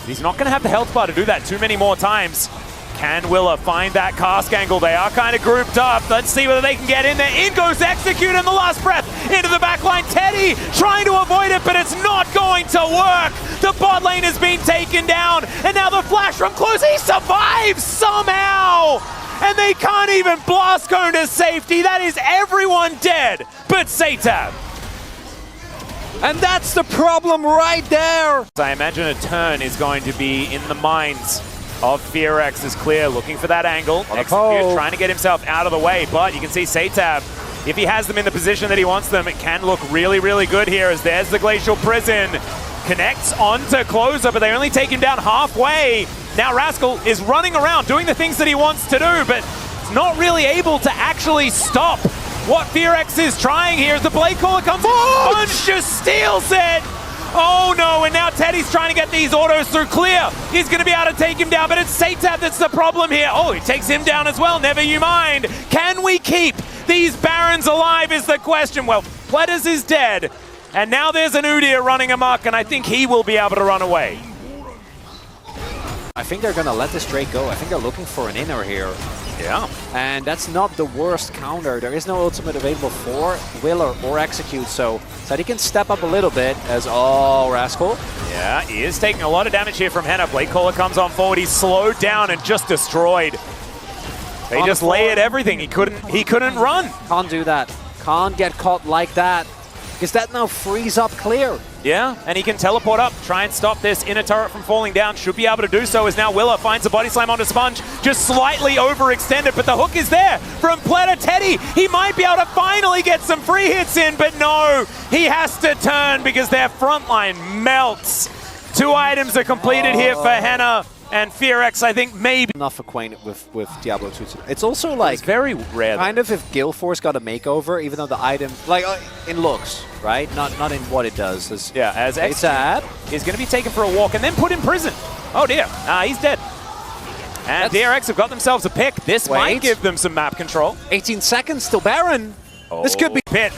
He's not going to have the health bar to do that too many more times. Can Willa find that cask angle? They are kind of grouped up. Let's see whether they can get in there. In goes Execute in the last breath into the backline. Teddy trying to avoid it, but it's not going to work. The bot lane has been taken down, and now the flash from close. He survives somehow, and they can't even blast cone to safety. That is everyone dead but Satab. And that's the problem right there. I imagine a turn is going to be in the minds of FearX. Is Clear looking for that angle. Execute trying to get himself out of the way, but you can see Satab, if he has them in the position that he wants them, it can look really, really good here as there's the Glacial Prison. Connects onto Closer, but they only take him down halfway. Now Rascal is running around doing the things that he wants to do, but it's not really able to actually stop what FearX is trying here as the Blade Caller comes in. Punch just steals it! Oh no, and now Teddy's trying to get these autos through. Clear, he's going to be able to take him down, but it's Satab that's the problem here. Oh, he takes him down as well, never you mind. Can we keep these Barons alive is the question. Well, Pledis is dead, and now there's an Udyr running amok, and I think he will be able to run away. I think they're going to let this Drake go. I think they're looking for an inner here. Yeah. And that's not the worst counter. There is no ultimate available for Willer or Execute, so he can step up a little bit as, Rascal. Yeah, he is taking a lot of damage here from Henna. Blade Caller comes on forward. He's slowed down and just destroyed. They just layered everything. He couldn't run. Can't do that. Can't get caught like that. because that now frees up Clear. Yeah, and he can teleport up, try and stop this inner turret from falling down. Should be able to do so as now Willa finds a body slam onto Sponge, just slightly overextended, but the hook is there from Platter Teddy. He might be able to finally get some free hits in, but no, he has to turn because their front line melts. 2 items are completed here for Henna. And Fearex, I think, maybe Enough acquainted with Diablo 2. It's also like it's very rare. kind of if Guildforce got a makeover, even though the item, like in looks, right? Not in what it does. It's, Yeah, as it's sad. is going to be taken for a walk and then put in prison. Oh dear, he's dead. And DRX have got themselves a pick. This might give them some map control. 18 seconds, still Baron. This could be Pit.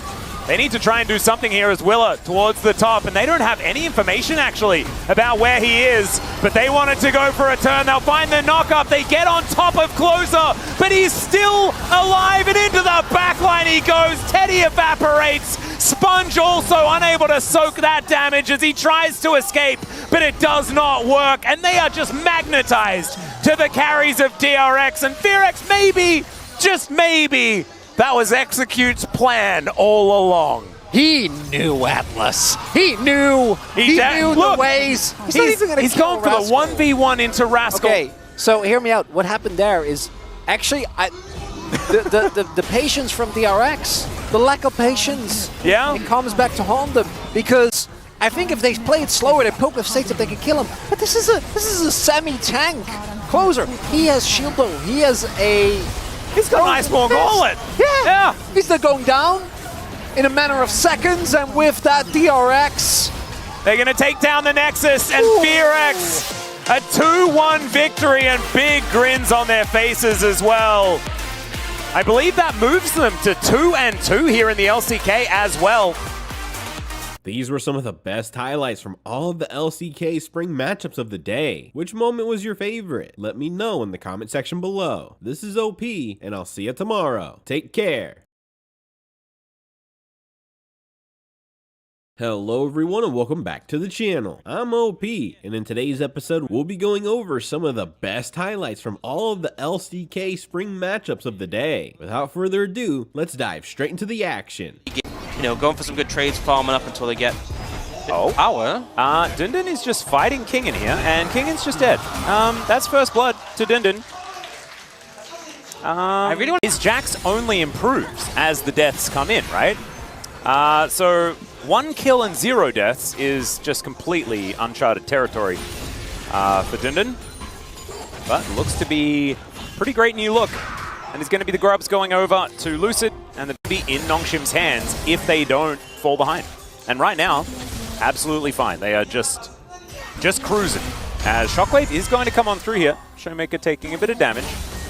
They need to try and do something here as Willa towards the top, and they don't have any information actually about where he is, but they wanted to go for a turn. They'll find the knock-up. They get on top of Closer, but he's still alive, and into the backline he goes. Teddy evaporates. Sponge also unable to soak that damage as he tries to escape, but it does not work, and they are just magnetized to the carries of DRX, and Fearex maybe, just maybe, that was Execute's plan all along. He knew Atlas. He knew. He knew the ways. He's going for the 1v1 into Rascal. Okay, so hear me out. What happened there is actually the patience from DRX, the lack of patience. Yeah. It comes back to haunt them because I think if they play it slower, they poke with states if they can kill him. But this is a semi-tank Closer. He has shield though. He has a. He's got an Iceborne Gauntlet. Yeah. He's not going down in a matter of seconds, and with that DRX. They're going to take down the Nexus, and Fearex, a 2-1 victory, and big grins on their faces as well. I believe that moves them to 2-2 here in the LCK as well. These were some of the best highlights from all of the LCK Spring matchups of the day. Which moment was your favorite? Let me know in the comment section below. This is OP, and I'll see you tomorrow. Take care. Hello everyone and welcome back to the channel. I'm OP, and in today's episode we'll be going over some of the best highlights from all of the LCK Spring matchups of the day. Without further ado, let's dive straight into the action. You know, going for some good trades, farming up until they get power. Dundun is just fighting King in here, and Kingin's just dead. That's first blood to Dundun. I really want his Jax only improves as the deaths come in, right? So 1 kill and 0 deaths is just completely uncharted territory for Dundun. But looks to be pretty great new look. And it's going to be the grubs going over to Lucid, and they'll be in Nongshim's hands if they don't fall behind. And right now, absolutely fine. They are just cruising. As Shockwave is going to come on through here. Showmaker taking a bit of damage.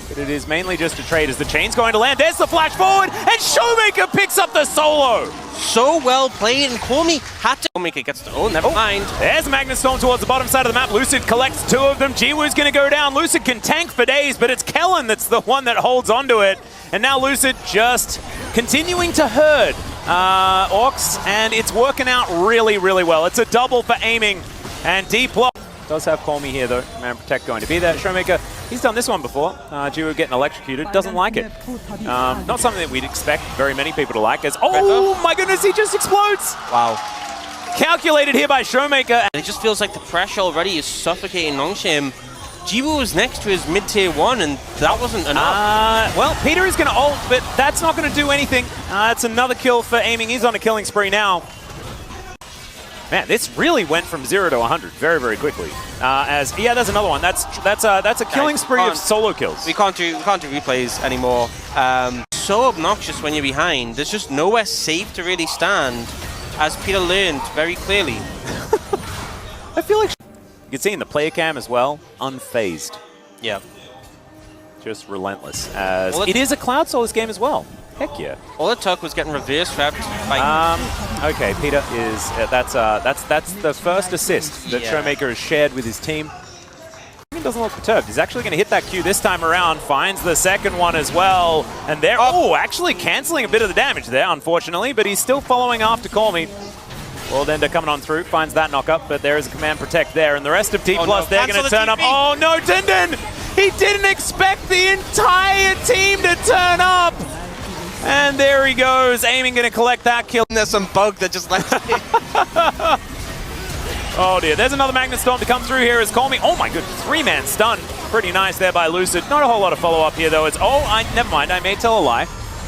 But it is mainly just a trade as the chain's going to land. There's the flash forward, and Showmaker picks up the solo. so well played, and Cormy had to make it gets to never mind. There's Magnet Storm towards the bottom side of the map. Lucid collects 2 of them. Jiwoo's going to go down. Lucid can tank for days, but it's Kellen that's the one that holds onto it. And now Lucid just continuing to herd Orcs, and it's working out really, really well. It's a double for aiming, and deep block. Does have Cormy here though. Command Protect going to be there. Showmaker, he's done this one before. Jiwoo getting electrocuted, doesn't like it. Not something that we'd expect very many people to like. As oh my goodness, he just explodes! Wow. Calculated here by Showmaker. And it just feels like the pressure already is suffocating Nongshim. Jiwoo was next to his mid-tier 1, and that wasn't enough. Well, Peter is going to ult, but that's not going to do anything. It's another kill for aiming. He's on a killing spree now. Man, this really went from 0 to 100 very, very quickly. Yeah, there's another one. That's a killing spree of solo kills. We can't do replays anymore. So obnoxious when you're behind. There's just nowhere safe to really stand, as Peter learned very clearly. I feel like you can see in the player cam as well, unfazed. Yeah. Just relentless. As well, it is a Cloud Souls game as well. Heck yeah. All it took was getting reverse trapped by... Okay, Peter is... that's the first assist that Showmaker has shared with his team. He doesn't look perturbed. He's actually going to hit that Q this time around. Finds the second one as well. And they're... actually cancelling a bit of the damage there, unfortunately. But he's still following after Cormy. World Ender coming on through. Finds that knock-up. But there is a Command Protect there. And the rest of T+, they're going to turn up. Oh, no, Dindin! He didn't expect the entire team to turn up! And there he goes, aiming, going to collect that kill. There's some bug that just left it. Oh dear, there's another Magnet Storm to come through here as Call Me. Oh my goodness, 3-man stun. Pretty nice there by Lucid. Not a whole lot of follow-up here though. Never mind, I may tell a lie.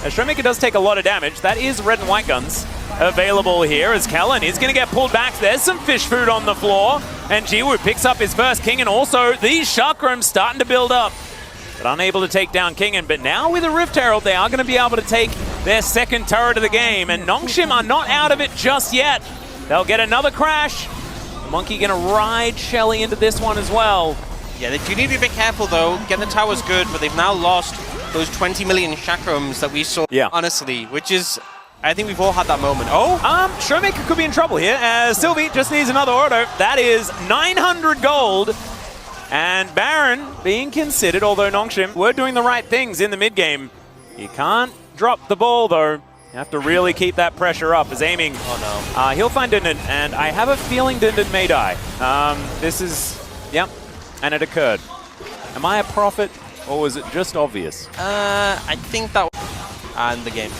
As Showmaker does take a lot of damage. That is red and white guns available here as Kellen is going to get pulled back. There's some fish food on the floor. And Jiwoo picks up his first King, and also these chakrams starting to build up. But unable to take down Kingen. But now with a Rift Herald, they are going to be able to take their second turret of the game. And Nongshim are not out of it just yet. They'll get another crash. Monkey going to ride Shelly into this one as well. Yeah, they do need to be a bit careful though. Getting the tower's good, but they've now lost those 20 million chakrams that we saw, honestly, which is, I think we've all had that moment. Showmaker could be in trouble here as Sylvie just needs another auto. That is 900 gold. And Baron being considered, although Nongshim were doing the right things in the mid-game. You can't drop the ball though. You have to really keep that pressure up as aiming. Oh no. He'll find Dindin, and I have a feeling Dindin may die. This is, and it occurred. Am I a prophet, or was it just obvious? I think that and the game.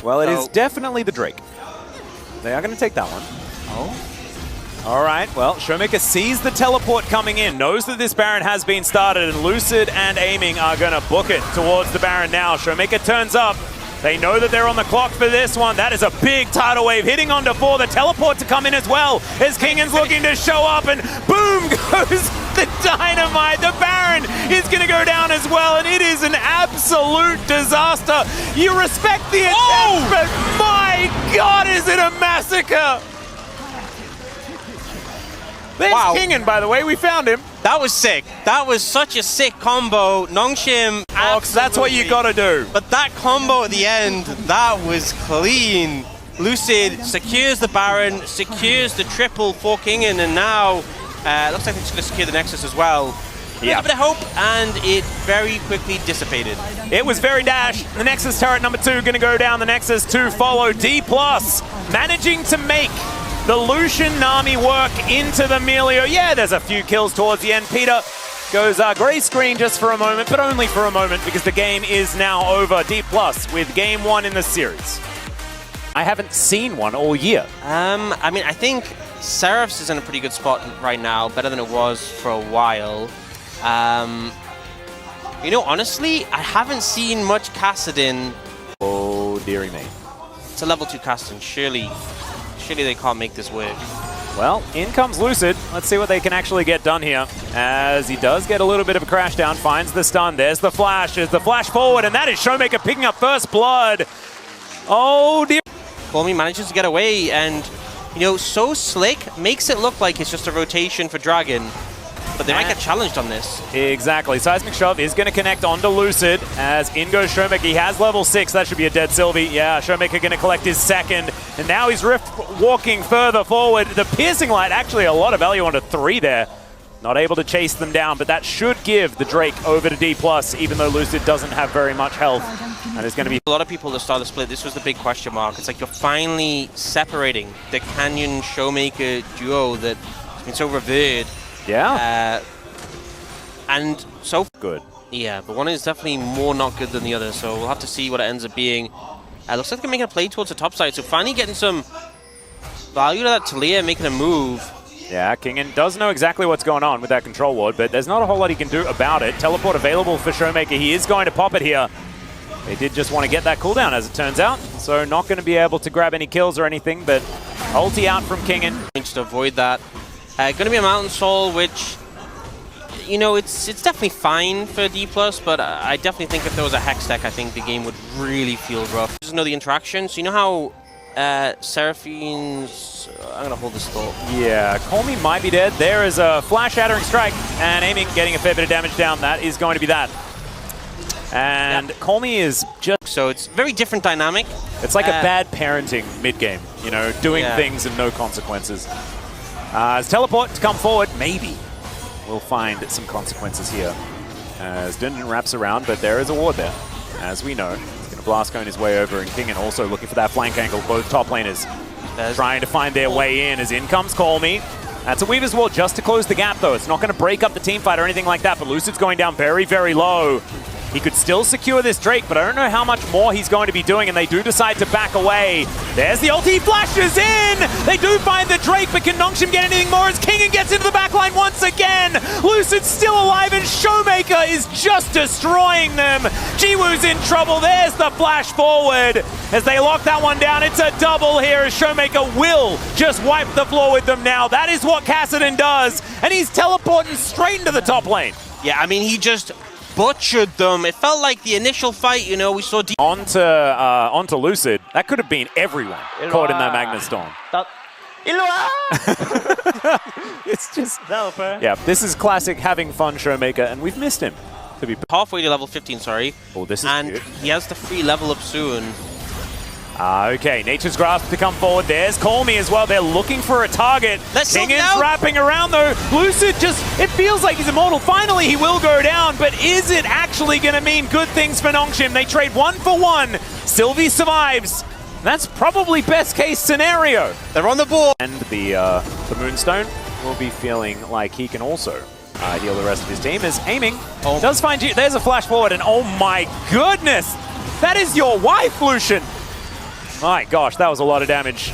Well, it is definitely the Drake. They are going to take that one. All right, well, Showmaker sees the teleport coming in, knows that this Baron has been started, and Lucid and Aiming are going to book it towards the Baron now. Showmaker turns up. They know that they're on the clock for this one. That is a big tidal wave hitting onto 4. The teleport to come in as well as Kingan's looking to show up, and boom goes the dynamite. The Baron is going to go down as well, and it is an absolute disaster. You respect the attempt, but my God, is it a massacre? There's Kingan, by the way. We found him. That was sick. That was such a sick combo. Nongshim. That's what you got to do. But that combo at the end, that was clean. Lucid secures the Baron, secures the triple for Kingan, and now looks like it's going to secure the Nexus as well. Yeah. A bit of hope, and it very quickly dissipated. It was very dash. The Nexus turret number 2 going to go down. The Nexus to follow. D+, managing to make the Lucian Nami work into the Melio. Yeah, there's a few kills towards the end. Peter goes gray screen just for a moment, but only for a moment because the game is now over. D+ with game 1 in the series. I haven't seen one all year. I mean, I think Seraph's is in a pretty good spot right now, better than it was for a while. You know, honestly, I haven't seen much Kassadin. Oh, dearie me. It's a level 2 Kassadin, surely they can't make this work. Well, in comes Lucid. Let's see what they can actually get done here. As he does get a little bit of a crash down, finds the stun. There's the flash. There's the flash forward, and that is Showmaker picking up first blood. Oh, dear. Colmy manages to get away, and, you know, So Slick makes it look like it's just a rotation for Dragon. But they might get challenged on this. Exactly. Seismic Shove is going to connect onto Lucid as in goes Showmaker. He has level 6. That should be a dead Sylvie. Yeah, Showmaker going to collect his second. And now he's Rift walking further forward. The Piercing Light, actually a lot of value onto 3 there. Not able to chase them down, but that should give the Drake over to D+, even though Lucid doesn't have very much health. And it's going to be a lot of people that start the split. This was the big question mark. It's like you're finally separating the Canyon Showmaker duo that's been so revered. Yeah. And so good. Yeah, but one is definitely more not good than the other, so we'll have to see what it ends up being. Looks like they're making a play towards the top side, so finally getting some value to that Talia, making a move. Yeah, Kingan does know exactly what's going on with that control ward, but there's not a whole lot he can do about it. Teleport available for Showmaker. He is going to pop it here. They did just want to get that cooldown, as it turns out, so not going to be able to grab any kills or anything, but ulti out from Kingan. Just to avoid that. Going to be a Mountain Soul, which, you know, it's definitely fine for D+, but I definitely think if there was a Hex deck, I think the game would really feel rough. Just know the interaction. So you know how Seraphine's... I'm going to hold this thought. Yeah, Call Me might be dead. There is a Flash Shattering Strike, and Aiming getting a fair bit of damage down. That is going to be that. And Call Me is just... So it's very different dynamic. It's like a bad parenting mid-game, you know, doing things and no consequences. As Teleport to come forward, maybe we'll find some consequences here. As Dundon wraps around, but there is a ward there, as we know. He's going to blast cone his way over, and Kingan also looking for that flank angle. Both top laners trying to find their way in, as in comes Call Me. That's a Weaver's Wall just to close the gap, though. It's not going to break up the team fight or anything like that, but Lucid's going down very, very low. He could still secure this Drake, but I don't know how much more he's going to be doing, and they do decide to back away. There's the ulti, he flashes in! They do find the Drake, but can Nongshim get anything more as Kingen gets into the backline once again? Lucid's still alive, and Showmaker is just destroying them. Jiwoo's in trouble. There's the flash forward. As they lock that one down, it's a double here as Showmaker will just wipe the floor with them now. That is what Kassadin does, and he's teleporting straight into the top lane. Yeah, I mean, he just butchered them. It felt like the initial fight, you know, we saw... Onto Lucid. That could have been everyone caught in that Magnet Storm. It's just... Yeah, this is classic having fun Showmaker, and we've missed him. To be halfway to level 15, sorry. Oh, this is and good. He has the free level up soon. Okay, Nature's Grasp to come forward. There's Call Me as well. They're looking for a target. Kingen's wrapping around though. Lucid just, it feels like he's immortal. Finally, he will go down, but is it actually going to mean good things for Nongshim? They trade 1 for 1. Sylvie survives. That's probably best case scenario. They're on the board. And the Moonstone will be feeling like he can also heal the rest of his team. Is aiming. Oh. Does find you. There's a flash forward, and oh my goodness, that is your wife, Lucian. My gosh, that was a lot of damage.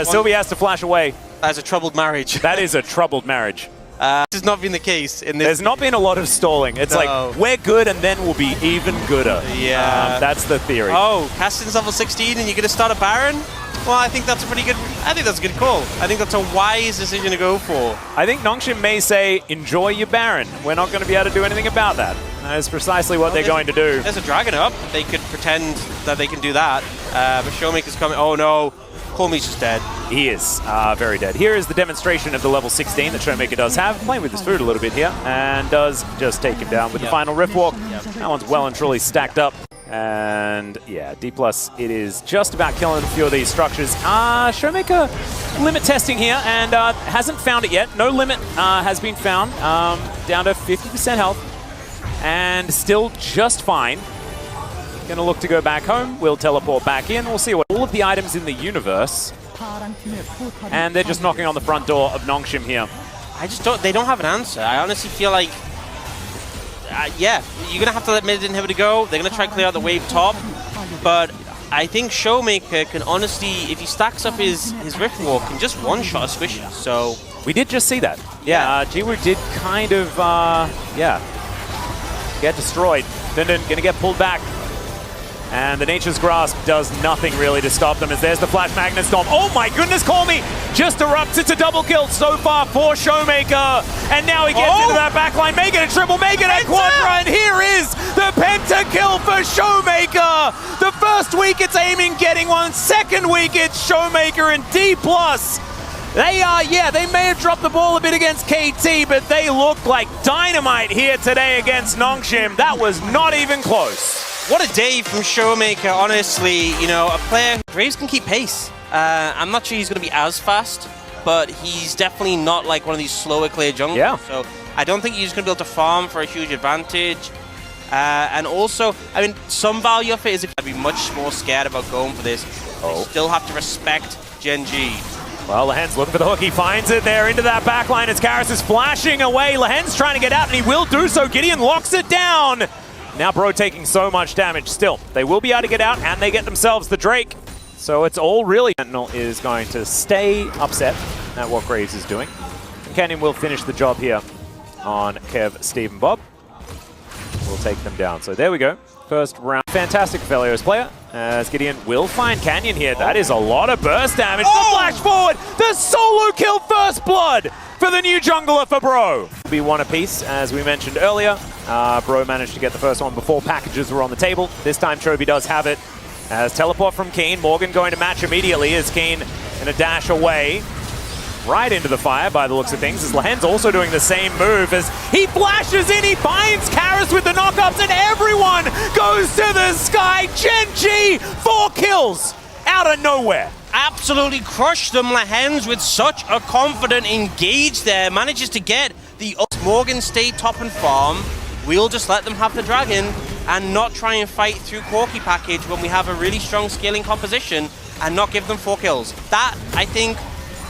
Sylvie has to flash away. That's a troubled marriage. That is a troubled marriage. This has not been the case in this. There's not been a lot of stalling. It's like, we're good and then we'll be even gooder. Yeah. That's the theory. Oh, Kassadin's level 16 and you're going to start a Baron? Well, I think that's a pretty good... I think that's a good call. I think that's a wise decision to go for. I think Nongshim may say, enjoy your Baron. We're not going to be able to do anything about that. That is precisely what they're going to do. There's a Dragon up. They could pretend that they can do that. But Showmaker's coming. Oh, no. Call Me's just dead. He is very dead. Here is the demonstration of the level 16 that Showmaker does have. Playing with his food a little bit here. And does just take him down with the final Rift Walk. That one's well and truly stacked up. And yeah, D+, it is just about killing a few of these structures. Showmaker limit testing here and hasn't found it yet. No limit has been found. Down to 50% health. And still just fine. Gonna look to go back home. We'll teleport back in. We'll see what all of the items in the universe. And they're just knocking on the front door of Nongshim here. I just don't... They don't have an answer. I honestly feel like... yeah, you're going to have to let mid inhibitor go. They're going to try to clear out the wave top. But I think Showmaker can honestly, if he stacks up his Rift Walk, can just one-shot a Squishy. So... We did just see that. Yeah, Jiwoo did kind of, get destroyed. Dindin gonna get pulled back. And the Nature's Grasp does nothing really to stop them as there's the Flash Magnet Storm. Oh my goodness, Call Me just erupts. It's a double kill so far for Showmaker. And now he gets into that backline. Make it a triple, make it a quadra. And here is the pentakill for Showmaker. The first week it's aiming, getting one. Second week it's Showmaker and D+. They are, they may have dropped the ball a bit against KT, but they look like dynamite here today against Nongshim. That was not even close. What a day from Showmaker, honestly. You know, a player, Graves can keep pace. I'm not sure he's going to be as fast, but he's definitely not like one of these slower clear junglers. Yeah. So I don't think he's going to be able to farm for a huge advantage. And also, I mean, some value of it is if I'd be much more scared about going for this. They still have to respect Gen G. Well, Lehen's looking for the hook. He finds it there into that backline as Karras is flashing away. Lehen's trying to get out, and he will do so. Gideon locks it down. Now Bro taking so much damage. Still, they will be able to get out, and they get themselves the Drake. So it's all really... Sentinel is going to stay upset at what Graves is doing. And Canyon will finish the job here on Kev, Steve, and Bob. We'll take them down. So there we go. First round. Fantastic Felio's player, as Gideon will find Canyon here. That is a lot of burst damage. The flash forward, the solo kill, first blood for the new jungler for Bro. Be one apiece, as we mentioned earlier. Bro managed to get the first one before packages were on the table. This time Chobi does have it. As teleport from Keen, Morgan going to match immediately as Keen in a dash away. Right into the fire by the looks of things, as Lehen's also doing the same move as he flashes in, he finds Karras with the knockups, and everyone goes to the sky. Gen G, 4 kills out of nowhere. Absolutely crushed them. Lehen's with such a confident engage there, manages to get the Morgan stay top and farm. We'll just let them have the dragon and not try and fight through Corki package when we have a really strong scaling composition and not give them 4 kills. That, I think,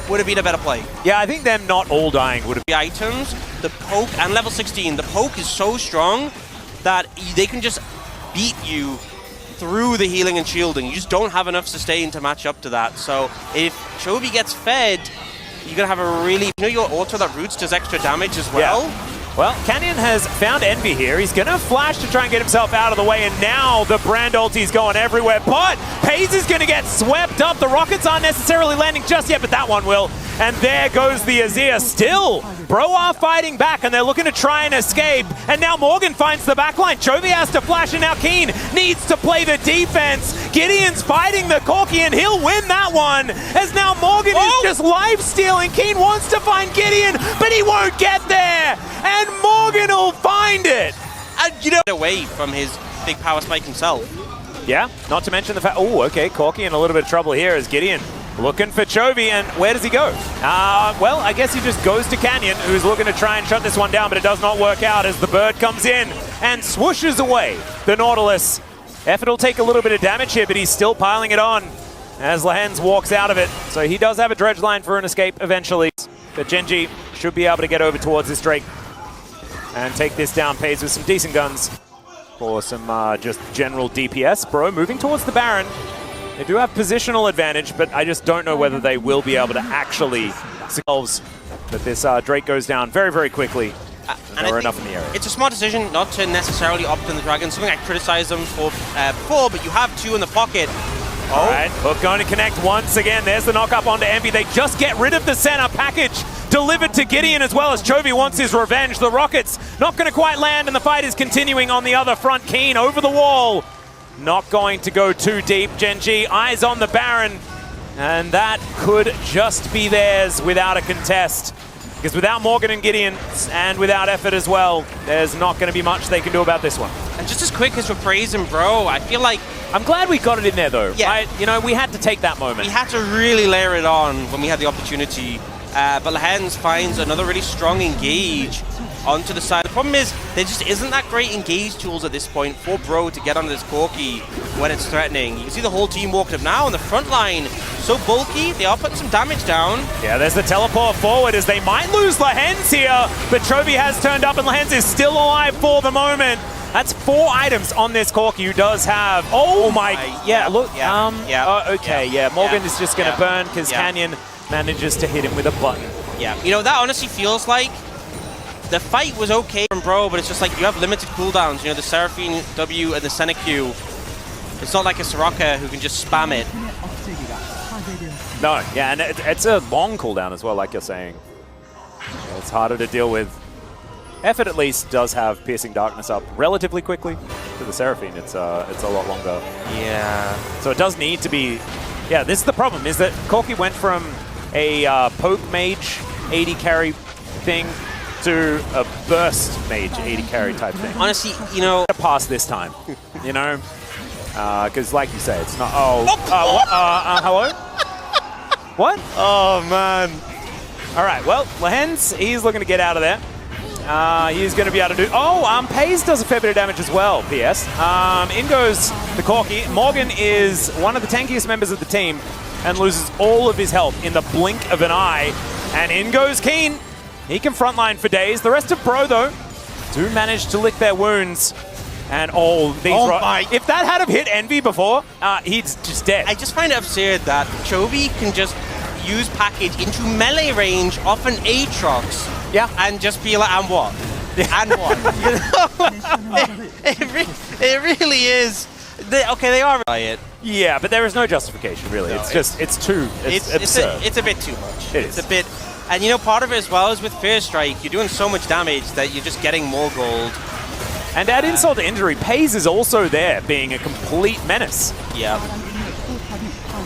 would have been a better play. Yeah, I think them not all dying would have the items, the poke, and level 16. The poke is so strong that they can just beat you through the healing and shielding. You just don't have enough sustain to match up to that. So if Chovy gets fed, you're going to have a really... You know your auto that roots does extra damage as well? Yeah. Well, Canyon has found Envy here. He's going to flash to try and get himself out of the way, and now the Brand ulti's going everywhere. But Paze is going to get swept up. The rockets aren't necessarily landing just yet, but that one will. And there goes the Azir. Still, Bro are fighting back, and they're looking to try and escape. And now Morgan finds the backline. Chovy has to flash, and now Keen needs to play the defense. Gideon's fighting the Corki, and he'll win that one. As now Morgan is just life-stealing. Keen wants to find Gideon, but he won't get there. And Morgan will find it. And you know, away from his big power spike himself. Yeah, not to mention the fact... Oh, okay, Corki in a little bit of trouble here as Gideon looking for Chovy, and where does he go? Well, I guess he just goes to Canyon, who's looking to try and shut this one down, but it does not work out as the bird comes in and swooshes away the Nautilus. Effort will take a little bit of damage here, but he's still piling it on as Lehens walks out of it. So he does have a dredge line for an escape eventually, but Genji should be able to get over towards this Drake and take this down. Paze with some decent guns for some just general DPS. Bro moving towards the Baron. They do have positional advantage, but I just don't know whether they will be able to actually themselves. But this Drake goes down very, very quickly. And there are enough in the area. It's a smart decision not to necessarily opt in the Dragon. Something I criticized them for before, but you have two in the pocket. All right, Hook going to connect once again. There's the knock up onto Envy. They just get rid of the center package delivered to Gideon as well as Chovy wants his revenge. The rockets not going to quite land, and the fight is continuing on the other front. Keen over the wall. Not going to go too deep. Genji, eyes on the Baron. And that could just be theirs without a contest. Because without Morgan and Gideon, and without effort as well, there's not going to be much they can do about this one. And just as quick as we're praising Bro, I feel like... I'm glad we got it in there, though. Yeah. You know, we had to take that moment. We had to really layer it on when we had the opportunity. But Lehens finds another really strong engage onto the side. The problem is, there just isn't that great engage tools at this point for Bro to get onto this Corki when it's threatening. You can see the whole team walked up now on the front line. So bulky, they are putting some damage down. Yeah, there's the teleport forward as they might lose Lehens here, but Chovy has turned up and Lehens is still alive for the moment. That's 4 items on this Corki who does have... Oh my... Yeah, look. Morgan is just going to burn because Canyon manages to hit him with a button. Yeah, you know, that honestly feels like the fight was okay from Bro, but it's just like you have limited cooldowns. You know, the Seraphine W and the Senna Q. It's not like a Soraka who can just spam it. No, yeah, and it's a long cooldown as well, like you're saying. It's harder to deal with. Effort at least does have Piercing Darkness up relatively quickly. To the Seraphine, it's a lot longer. Yeah. So it does need to be... Yeah, this is the problem, is that Corki went from a poke mage 80 carry thing to a burst mage 80 carry type thing. Honestly, you know... Pass this time, you know? Because like you say, it's not... hello? What? Oh, man. All right, well, Lehens, he's looking to get out of there. He's going to be able to do... Oh, Paze does a fair bit of damage as well, PS. In goes the Corki. Morgan is one of the tankiest members of the team and loses all of his health in the blink of an eye. And in goes Keen. He can frontline for days. The rest of Bro, though, do manage to lick their wounds. And if that had have hit Envy before, he's just dead. I just find it absurd that Chovy can just use package into melee range off an Aatrox. Yeah. And just be like, and what? And what? it really is. They are riot. Yeah, but there is no justification, really. No, it's absurd. It's a bit too much. It's a bit... And you know, part of it as well is with Fear Strike, you're doing so much damage that you're just getting more gold. And add insult to injury, Paze is also there, being a complete menace. Yeah.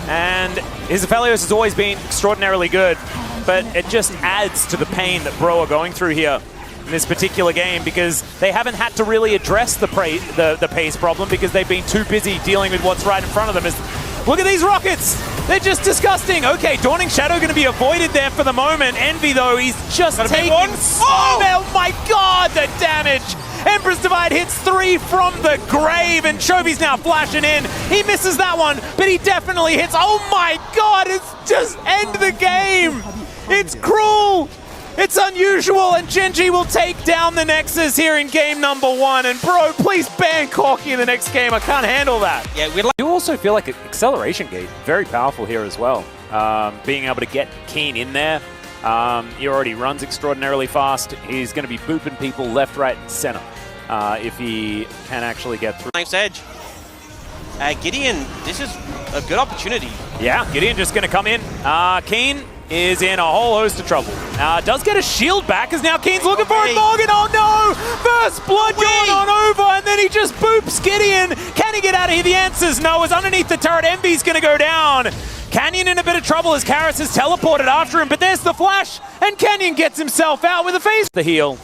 And his Aphelios has always been extraordinarily good, but it just adds to the pain that Bro are going through here in this particular game because they haven't had to really address the Paze problem because they've been too busy dealing with what's right in front of them. Look at these rockets! They're just disgusting. Okay, Dawning Shadow going to be avoided there for the moment. Envy, though, he's just taking... Oh my god, the damage! Emperor's Divide hits 3 from the grave, and Chovy's now flashing in. He misses that one, but he definitely hits. Oh my god, it's just end the game! It's cruel! It's unusual, and Genji will take down the Nexus here in game number 1. And bro, please ban Corki in the next game. I can't handle that. Yeah, we'd like. I do also feel like an acceleration gate, very powerful here as well. Being able to get Keen in there. He already runs extraordinarily fast. He's going to be booping people left, right, and center if he can actually get through. Knife's Edge. Gideon, this is a good opportunity. Yeah, Gideon just going to come in. Keen is in a whole host of trouble. Does get a shield back, as now Keen's looking for it. Morgan, oh no! First blood going on over, and then he just boops Gideon. Can he get out of here? The answer's no. As underneath the turret, Envy's going to go down. Canyon in a bit of trouble as Karis is teleported after him, but there's the flash, and Canyon gets himself out with a face. The heal.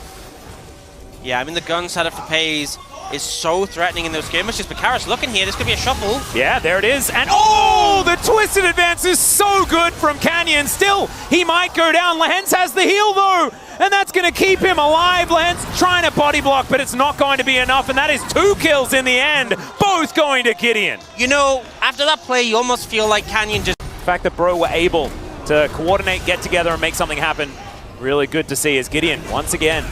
Yeah, I mean, the gun setup for Pays is so threatening in those skirmishes, but Karis looking here, this could be a shuffle. Yeah, there it is, and oh, the twisted advance is so good from Canyon. Still, he might go down. Lehens has the heal though, and that's going to keep him alive. Lehens trying to body block, but it's not going to be enough, and that is 2 kills in the end, both going to Gideon. You know, after that play, you almost feel like Canyon just... The fact that Bro were able to coordinate, get together, and make something happen, really good to see as Gideon, once again,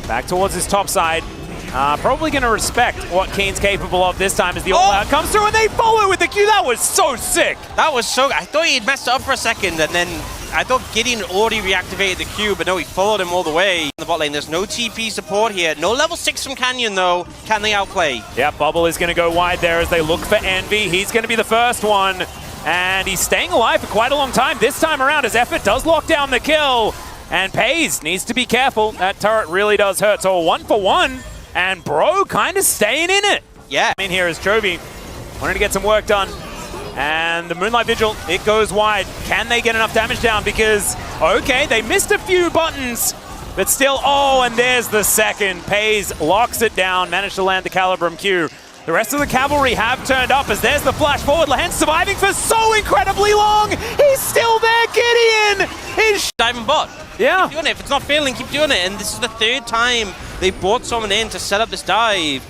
back towards his top side. Probably going to respect what Keen's capable of this time as the all-out comes through, and they follow with the Q. That was so sick. That was so... I thought he'd messed it up for a second, and then I thought Gideon already reactivated the Q, but no, he followed him all the way. In the bot lane, there's no TP support here. No level 6 from Canyon, though. Can they outplay? Yeah, Bubble is going to go wide there as they look for Envy. He's going to be the first one, and he's staying alive for quite a long time. This time around, his effort does lock down the kill, and Pays needs to be careful. That turret really does hurt, so a 1-for-1. And Bro kind of staying in it. Yeah. In here is Chovy, wanting to get some work done. And the Moonlight Vigil, it goes wide. Can they get enough damage down? Because, okay, they missed a few buttons, but still, oh, and there's the second. Pays locks it down, managed to land the Calibrum Q. The rest of the cavalry have turned up as there's the flash forward. Lehens surviving for so incredibly long. He's still there, Gideon! He's diving bot. Yeah. Keep doing it. If it's not failing, keep doing it. And this is the 3rd time they brought someone in to set up this dive.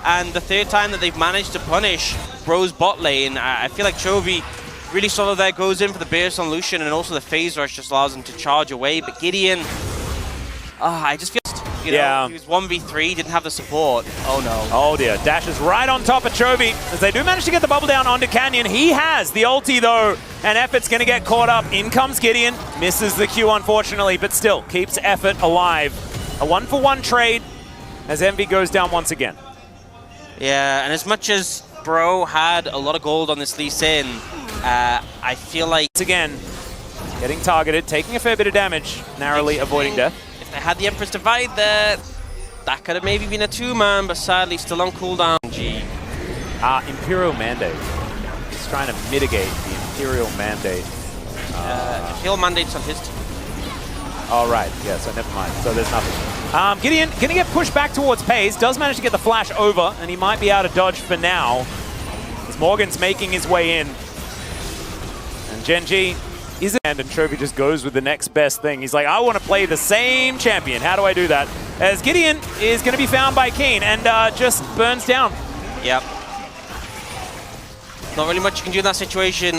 And the 3rd time that they've managed to punish Bro's bot lane. I feel like Chovy really solid there, goes in for the burst on Lucian, and also the phase rush just allows him to charge away. But Gideon, I just feel... You know, he was 1v3, didn't have the support. Oh no. Oh dear, Dash is right on top of Chovy as they do manage to get the bubble down onto Canyon. He has the ulti though, and Effort's going to get caught up. In comes Gideon, misses the Q unfortunately, but still keeps Effort alive. A 1-for-1 trade as Envy goes down once again. Yeah, and as much as Bro had a lot of gold on this Lee Sin, I feel like... Once again, getting targeted, taking a fair bit of damage, narrowly avoiding death. If they had the Empress Divide there, that could have maybe been a 2-man, but sadly still on cooldown. Imperial Mandate. He's trying to mitigate the Imperial Mandate. Imperial Mandate's on his team. All right, yeah, so never mind. So there's nothing. Gideon going to get pushed back towards Pays. Does manage to get the flash over, and he might be out of dodge for now. As Morgan's making his way in. And Genji is and Chovy just goes with the next best thing. He's like, I want to play the same champion. How do I do that? As Gideon is going to be found by Keen and just burns down. Yep. Not really much you can do in that situation.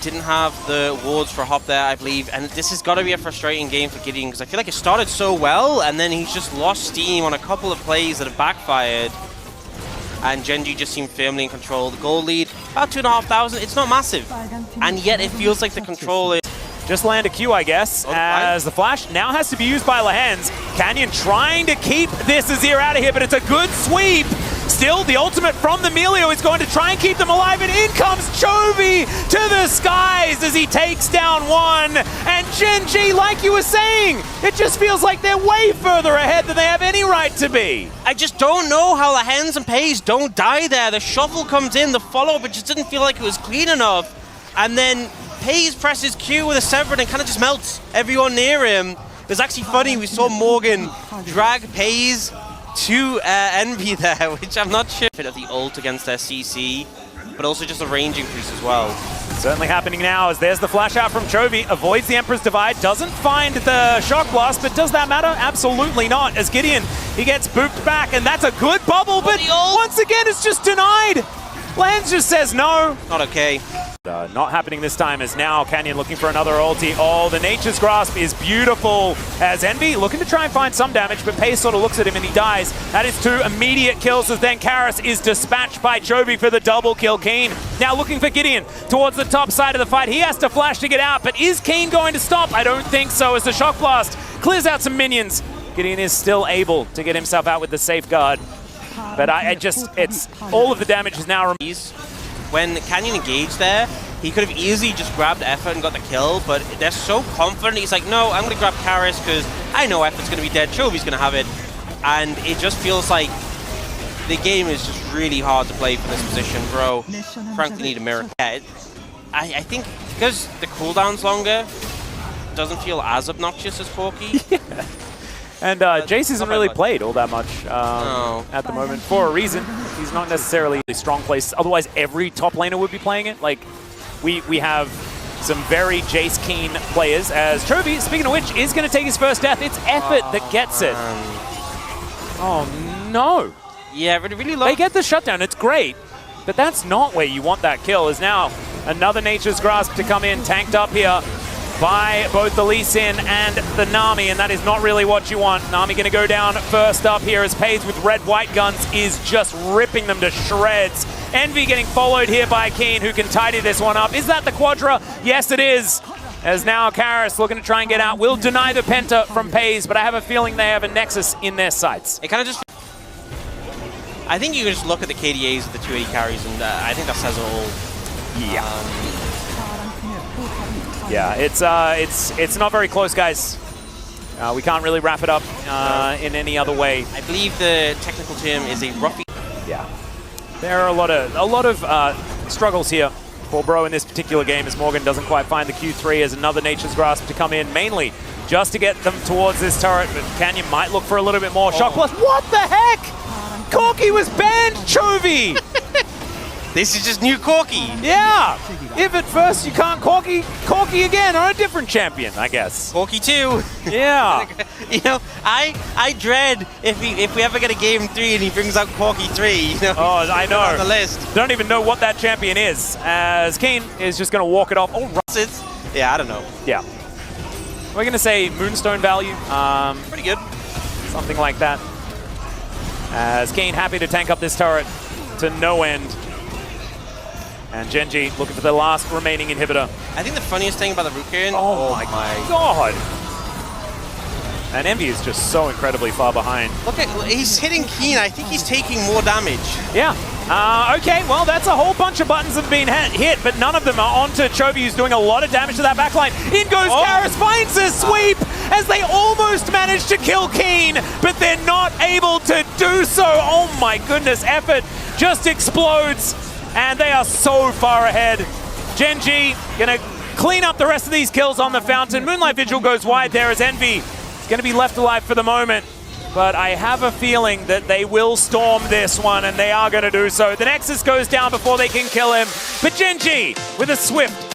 Didn't have the wards for Hop there, I believe. And this has got to be a frustrating game for Gideon because I feel like it started so well and then he's just lost steam on a couple of plays that have backfired. And Genji just seemed firmly in control. The goal lead, about 2,500. It's not massive. And yet it feels like the control is... Just land a Q, I guess, as the flash now has to be used by Lehens. Canyon trying to keep this Azir out of here, but it's a good sweep. Still, the ultimate from the Melio is going to try and keep them alive, and in comes Chovy to the skies as he takes down one. And Genji, like you were saying, it just feels like they're way further ahead than they have any right to be. I just don't know how Lehens and Pays don't die there. The shuffle comes in, the follow-up, it just didn't feel like it was clean enough. And then Pays presses Q with a Severin and kind of just melts everyone near him. It was actually funny, we saw Morgan drag Pays to Envy there, which I'm not sure of the ult against their CC, but also just a range increase as well. Certainly happening now as there's the flash out from Chovy, avoids the Emperor's Divide, doesn't find the Shock Blast, but does that matter? Absolutely not, as Gideon, he gets booped back, and that's a good bubble, but once again it's just denied. Lance just says no. Not okay. Not happening this time, as now Canyon looking for another ulti. Oh, the Nature's Grasp is beautiful, as Envy looking to try and find some damage, but Pace sort of looks at him and he dies. That is 2 immediate kills, as then Karis is dispatched by Chovy for the double kill. Keen now looking for Gideon towards the top side of the fight. He has to flash to get out, but is Keen going to stop? I don't think so, as the Shock Blast clears out some minions. Gideon is still able to get himself out with the safeguard, but it's all of the damage is now removed. When Canyon engaged there, he could have easily just grabbed Effort and got the kill, but they're so confident. He's like, no, I'm going to grab Karis because I know Effort's going to be dead, Chovy's going to have it. And it just feels like the game is just really hard to play from this position, bro. Frankly, need a mirror. Yeah, I think because the cooldown's longer, it doesn't feel as obnoxious as Corki. Yeah. And Jace hasn't really played all that much at the moment, for a reason. He's not necessarily a strong place. Otherwise, every top laner would be playing it. Like, we have some very Jace keen players, as Chovy, speaking of which, is going to take his first death. It's Effort that gets it. Oh, no. Yeah, really low. They get the shutdown. It's great, but that's not where you want that kill. Is now another Nature's Grasp to come in, tanked up here by both the Lee Sin and the Nami, and that is not really what you want. Nami going to go down first up here, as Paze with red-white guns is just ripping them to shreds. Envy getting followed here by Keen, who can tidy this one up. Is that the Quadra? Yes, it is. As now Karis looking to try and get out. Will deny the Penta from Paze, but I have a feeling they have a Nexus in their sights. It kind of just... I think you can just look at the KDAs of the 280 carries, and I think that says it all. Yeah. Yeah, it's not very close, guys. We can't really wrap it up in any other way. I believe the technical term is a roughy. Yeah, there are a lot of struggles here for Bro in this particular game, as Morgan doesn't quite find the Q3 as another Nature's Grasp to come in, mainly just to get them towards this turret. But Canyon might look for a little bit more. Shock Blast. What the heck? Corki was banned, Chovy. This is just new Corki. Yeah. If at first you can't Corki again, or a different champion, I guess. Corki 2. Yeah. You know, I dread if we ever get a game 3 and he brings out Corki 3. You know. Oh, I know. On the list. Don't even know what that champion is, as Keen is just going to walk it off. Oh, yeah, I don't know. Yeah. We're going to say Moonstone value. Pretty good. Something like that. As Keen happy to tank up this turret to no end. And Genji looking for the last remaining inhibitor. I think the funniest thing about the Rukian... Oh my god! And Envy is just so incredibly far behind. Look at, he's hitting Keen. I think he's taking more damage. Yeah. Okay, well, that's a whole bunch of buttons that have been hit, but none of them are onto Chovy, who's doing a lot of damage to that backline. In goes Karis, finds a sweep, as they almost managed to kill Keen, but they're not able to do so. Oh my goodness, Effort just explodes. And they are so far ahead. Genji gonna clean up the rest of these kills on the fountain. Moonlight Vigil goes wide there as Envy is gonna be left alive for the moment. But I have a feeling that they will storm this one, and they are gonna do so. The Nexus goes down before they can kill him. But Genji with a swift